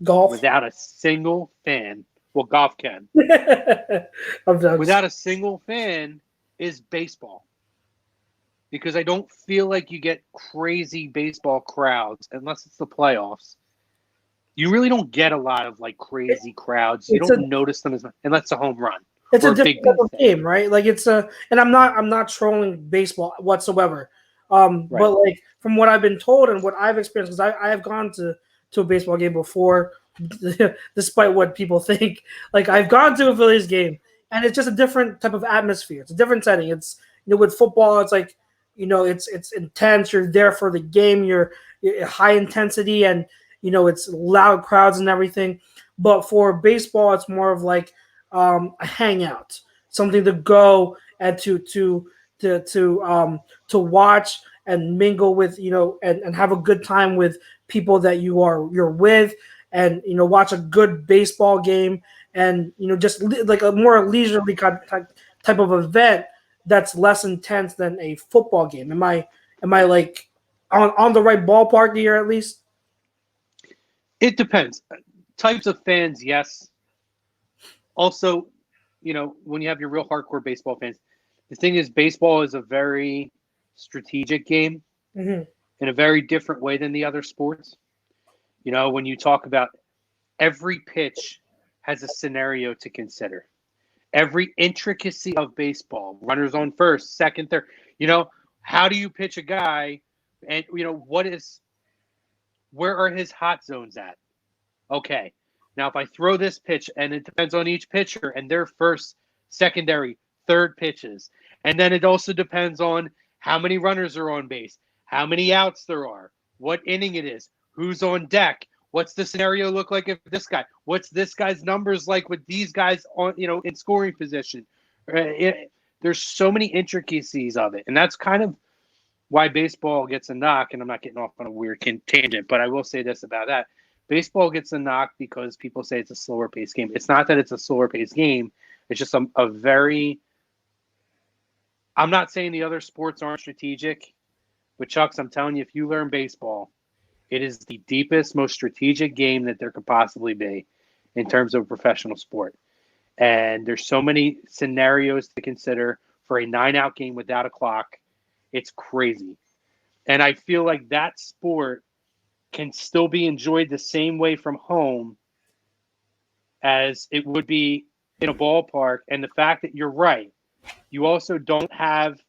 golf, without a single fan. Well, golf can. Without a single fan is baseball. Because I don't feel like you get crazy baseball crowds unless it's the playoffs. You really don't get a lot of like crazy crowds. You don't notice them as much unless it's a home run. It's a different type of game, right? Like and I'm not trolling baseball whatsoever. Right. But like from what I've been told and what I've experienced, because I have gone to a baseball game before. Despite what people think, like I've gone to a Phillies game and it's just a different type of atmosphere. It's a different setting. It's, you know, with football, it's like, you know, it's intense. You're there for the game. You're high intensity and, you know, it's loud crowds and everything. But for baseball, it's more of like a hangout, something to go and to watch and mingle with, you know, and have a good time with people that you're with. And, you know, watch a good baseball game and, you know, just like a more leisurely type of event that's less intense than a football game. Am I like on the right ballpark here at least? It depends. Types of fans, yes. Also, you know, when you have your real hardcore baseball fans, the thing is baseball is a very strategic game in a very different way than the other sports. You know, when you talk about every pitch has a scenario to consider. Every intricacy of baseball, runners on first, second, third, you know, how do you pitch a guy and, you know, where are his hot zones at? Okay. Now, if I throw this pitch and it depends on each pitcher and their first, secondary, third pitches. And then it also depends on how many runners are on base, how many outs there are, what inning it is, who's on deck, What's the scenario look like if this guy? What's this guy's numbers like with these guys on, in scoring position? There's so many intricacies of it, and that's kind of why baseball gets a knock. And I'm not getting off on a weird tangent, but I will say this about that: baseball gets a knock because people say it's a slower paced game. It's not that it's a slower paced game. It's just a very. I'm not saying the other sports aren't strategic, but Chucks, I'm telling you, if you learn baseball, it is the deepest, most strategic game that there could possibly be in terms of a professional sport. And there's so many scenarios to consider for a 9-out game without a clock. It's crazy. And I feel like that sport can still be enjoyed the same way from home as it would be in a ballpark. And the fact that you're right, you also don't have,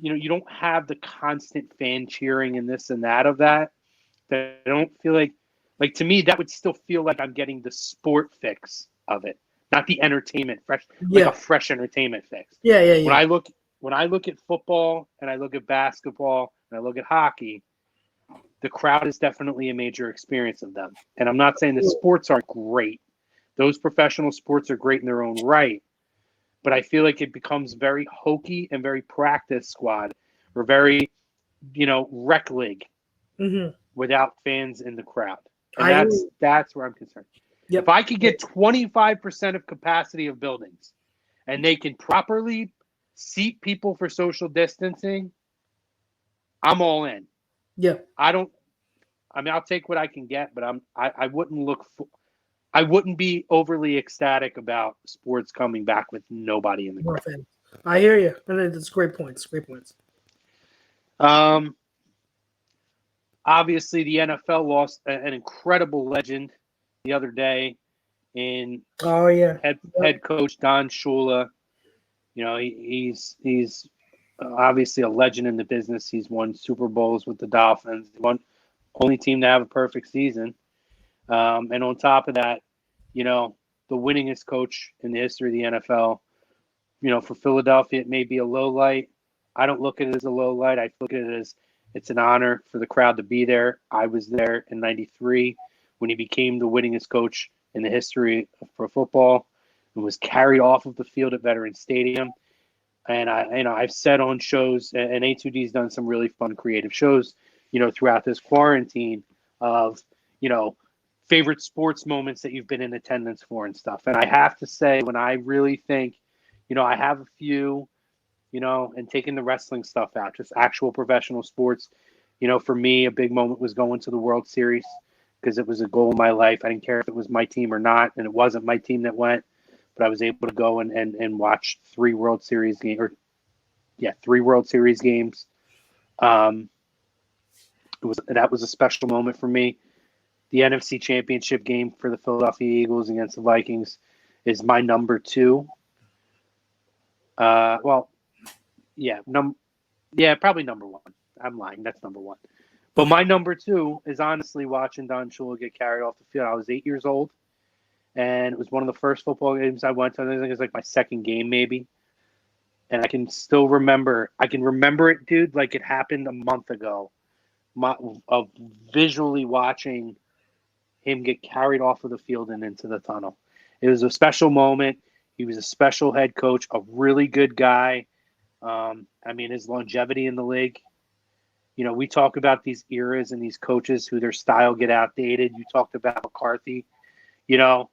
you don't have the constant fan cheering and this and that of that. That I don't feel like to me, that would still feel like I'm getting the sport fix of it, not the entertainment, like a fresh entertainment fix. Yeah. When I look at football and I look at basketball and I look at hockey, the crowd is definitely a major experience of them. And I'm not saying the sports aren't great. Those professional sports are great in their own right. But I feel like it becomes very hokey and very practice squad or very, rec league without fans in the crowd. And that's where I'm concerned. Yep. If I could get 25% of capacity of buildings and they can properly seat people for social distancing, I'm all in. Yeah. I'll take what I can get, but I wouldn't be overly ecstatic about sports coming back with nobody in the crowd. I hear you. And it's great points. Great points. Obviously, the NFL lost an incredible legend the other day in head coach Don Shula. He's obviously a legend in the business. He's won Super Bowls with the Dolphins. One only team to have a perfect season. And on top of that, the winningest coach in the history of the NFL. For Philadelphia, it may be a low light. I don't look at it as a low light. I look at it as it's an honor for the crowd to be there. I was there in '93 when he became the winningest coach in the history of pro football and was carried off of the field at Veterans Stadium. And I've said on shows, and A2D's done some really fun, creative shows, throughout this quarantine of, favorite sports moments that you've been in attendance for and stuff. And I have to say, when I really think, I have a few, and taking the wrestling stuff out, just actual professional sports. For me, a big moment was going to the World Series because it was a goal in my life. I didn't care if it was my team or not, and it wasn't my team that went, but I was able to go and watch 3 World Series games. That was a special moment for me. The NFC Championship game for the Philadelphia Eagles against the Vikings is my number 2. Probably number 1. I'm lying. That's number 1. But my number 2 is honestly watching Don Shula get carried off the field. I was 8 years old, and it was one of the first football games I went to. I think it was like my second game maybe. And I can still remember. I can remember it, dude, like it happened a month ago. Of visually watching him get carried off of the field and into the tunnel. It was a special moment. He was a special head coach, a really good guy. His longevity in the league. We talk about these eras and these coaches who their style get outdated. You talked about McCarthy. Don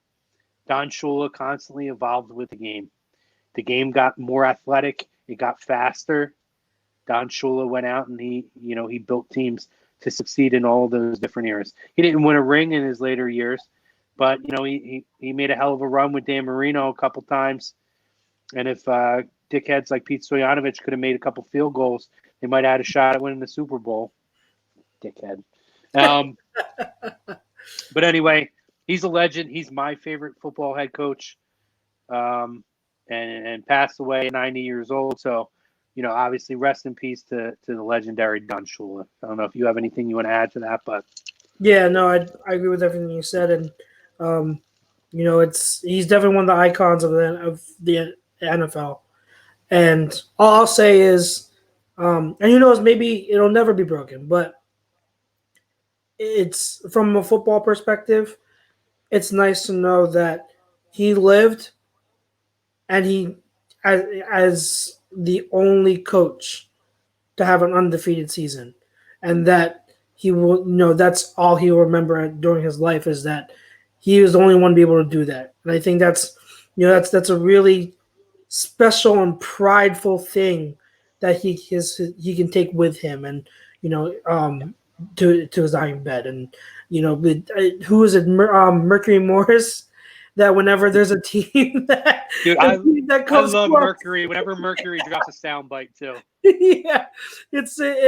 Shula constantly evolved with the game. The game got more athletic. It got faster. Don Shula went out and he built teams to succeed in all of those different eras. He didn't win a ring in his later years, but he made a hell of a run with Dan Marino a couple times. And if dickheads like Pete Stoyanovich could have made a couple field goals, they might have had a shot at winning the Super Bowl. Dickhead. But anyway, he's a legend. He's my favorite football head coach, and passed away at 90 years old. So, obviously rest in peace to the legendary Don Shula. I don't know if you have anything you want to add to that, but yeah, no, I agree with everything you said, and he's definitely one of the icons of the NFL. And all I'll say is, and maybe it'll never be broken, but it's from a football perspective, it's nice to know that he lived and he as the only coach to have an undefeated season, and that he will that's all he will remember during his life is that he was the only one to be able to do that. And I think that's that's a really special and prideful thing that he can take with him, and to his dying bed. And who is it? Mercury Morris. That whenever there's a team that Dude, I comes love close, Mercury. Whenever Mercury drops a soundbite too. yeah,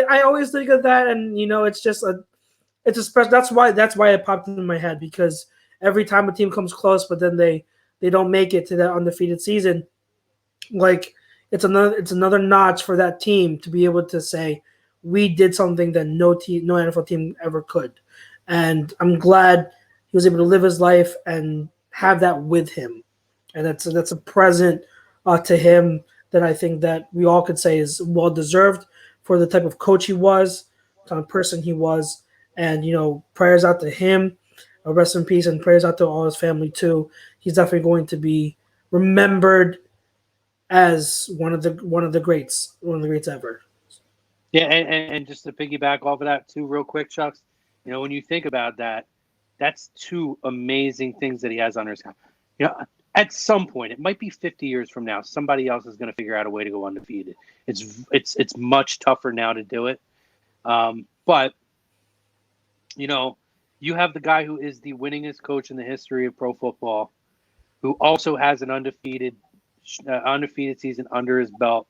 I always think of that, and it's a special. That's why it popped in my head, because every time a team comes close, but then they don't make it to that undefeated season, like it's another notch for that team to be able to say we did something that no NFL team ever could. And I'm glad he was able to live his life and have that with him, and that's a present to him that I think that we all could say is well deserved for the type of coach he was, the kind of person he was. And prayers out to him, rest in peace, and prayers out to all his family too. He's definitely going to be remembered as one of the greats ever. Yeah, and just to piggyback off of that too, real quick, Chucks. When you think about that, that's two amazing things that he has under his account. At some point, it might be 50 years from now, somebody else is going to figure out a way to go undefeated. It's much tougher now to do it. But you have the guy who is the winningest coach in the history of pro football, who also has an undefeated season under his belt,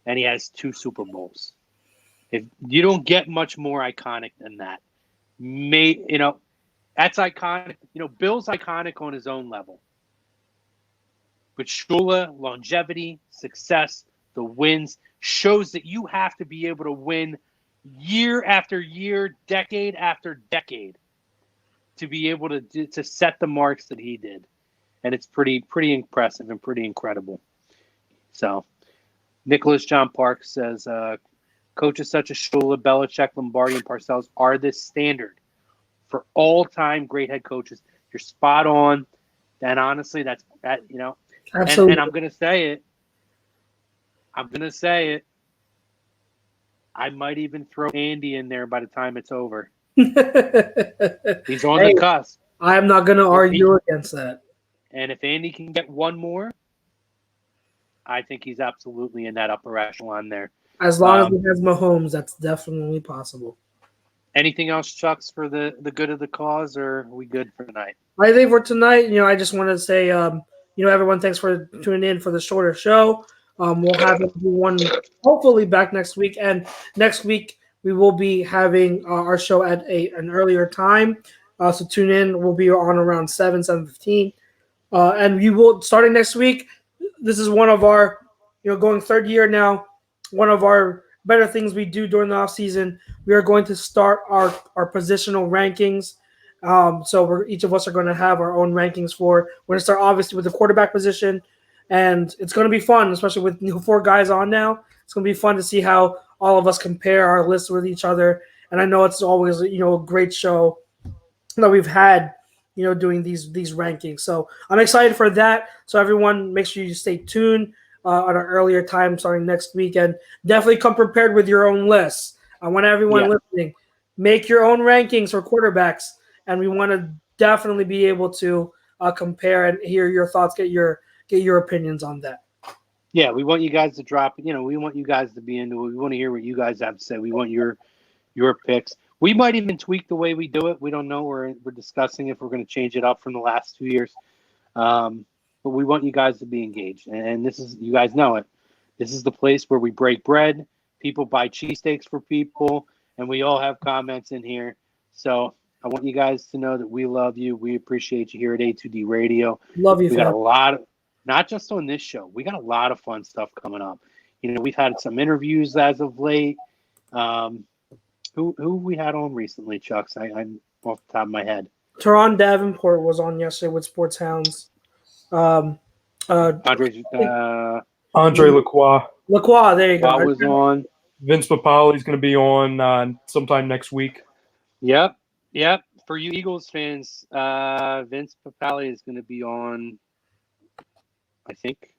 and he has 2 Super Bowls. If you don't get much more iconic than that, that's iconic. Bill's iconic on his own level. But Shula, longevity, success, the wins shows that you have to be able to win year after year, decade after decade, to be able to set the marks that he did. And it's pretty impressive and pretty incredible. So, Nicholas John Park says, coaches such as Shula, Belichick, Lombardi, and Parcells are the standard for all-time great head coaches. You're spot on. And honestly, that's that. Absolutely. And I'm gonna say it. I might even throw Andy in there by the time it's over. He's on the cusp. I'm not going to argue against that. And if Andy can get one more, I think he's absolutely in that upper echelon there. As long as he has Mahomes, that's definitely possible. Anything else, Chucks, for the good of the cause, or are we good for tonight? I think for tonight, I just want to say, everyone, thanks for tuning in for the shorter show. We'll have everyone hopefully back next week. And next week, we will be having our show at an earlier time. So tune in. We'll be on around 7:15. And we will, starting next week, this is one of our, going third year now, one of our better things we do during the offseason. We are going to start our positional rankings. So each of us are going to have our own rankings for. We're going to start obviously with the quarterback position, and it's going to be fun, especially with 4 guys on now. It's going to be fun to see how all of us compare our lists with each other. And I know it's always a great show that we've had doing these rankings. So I'm excited for that. So everyone, make sure you stay tuned at an earlier time starting next week, and definitely come prepared with your own lists. I want everyone listening, make your own rankings for quarterbacks, and we want to definitely be able to compare and hear your thoughts, get your opinions on that. Yeah, we want you guys to drop. We want you guys to be into it. We want to hear what you guys have to say. We want your picks. We might even tweak the way we do it. We don't know. We're discussing if we're going to change it up from the last 2 years. But we want you guys to be engaged. And this is, you guys know it. This is the place where we break bread. People buy cheesesteaks for people, and we all have comments in here. So I want you guys to know that we love you. We appreciate you here at A2D Radio. Love you. We got a lot of, not just on this show, we got a lot of fun stuff coming up. We've had some interviews as of late. Who we had on recently, Chucks? I'm off the top of my head. Teron Davenport was on yesterday with Sports Hounds. Andre Lacroix. Lacroix, there you go. Was on. Vince Papali's going to be on sometime next week. Yep. Yep. For you Eagles fans, Vince Papale is going to be on, I think,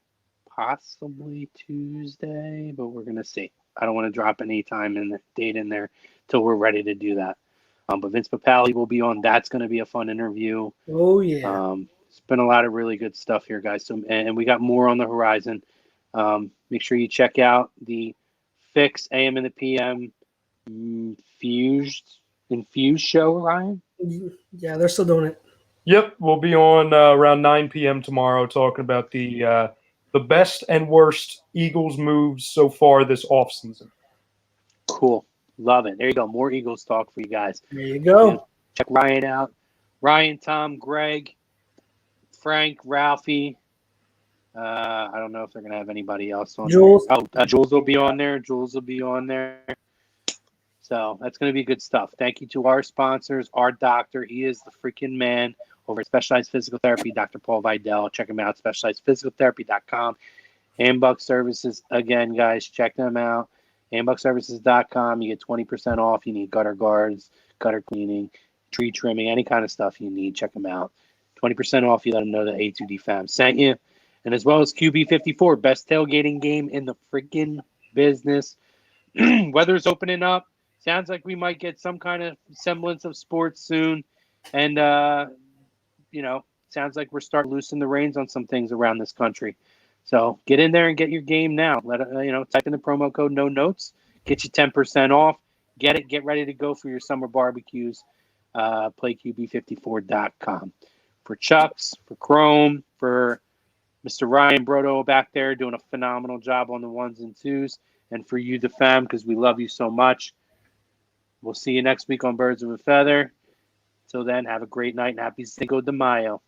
possibly Tuesday, but we're going to see. I don't want to drop any time in the date in there till we're ready to do that. But Vince Papale will be on. That's going to be a fun interview. Oh yeah. It's been a lot of really good stuff here, guys. So, and we got more on the horizon. Make sure you check out the Fix AM and the PM Infused show, Ryan. Yeah, they're still doing it. Yep, we'll be on around 9 p.m. tomorrow talking about the best and worst Eagles moves so far this offseason. Cool. Love it. There you go. More Eagles talk for you guys. There you go. Check Ryan out. Ryan, Tom, Greg, Frank, Ralphie. I don't know if they're going to have anybody else on Jules. there. Oh, Jules will be on there. Jules will be on there. So that's going to be good stuff. Thank you to our sponsors, our doctor. He is the freaking man over at Specialized Physical Therapy, Dr. Paul Vidal. Check him out, specializedphysicaltherapy.com. Handbuck Services, again, guys, check them out. Handbuckservices.com. You get 20% off. You need gutter guards, gutter cleaning, tree trimming, any kind of stuff you need. Check them out. 20% off. You let them know that A2D Fam sent you. And as well as QB54, best tailgating game in the freaking business. Weather's opening up. Sounds like we might get some kind of semblance of sports soon. And, sounds like we're starting to loosen the reins on some things around this country. So get in there and get your game now. Type in the promo code No Notes, get you 10% off. Get it. Get ready to go for your summer barbecues. PlayQB54.com. For Chucks, for Chrome, for Mr. Ryan Brodo back there doing a phenomenal job on the ones and twos, and for you, the fam, because we love you so much. We'll see you next week on Birds of a Feather. Till then, have a great night and happy Cinco de Mayo.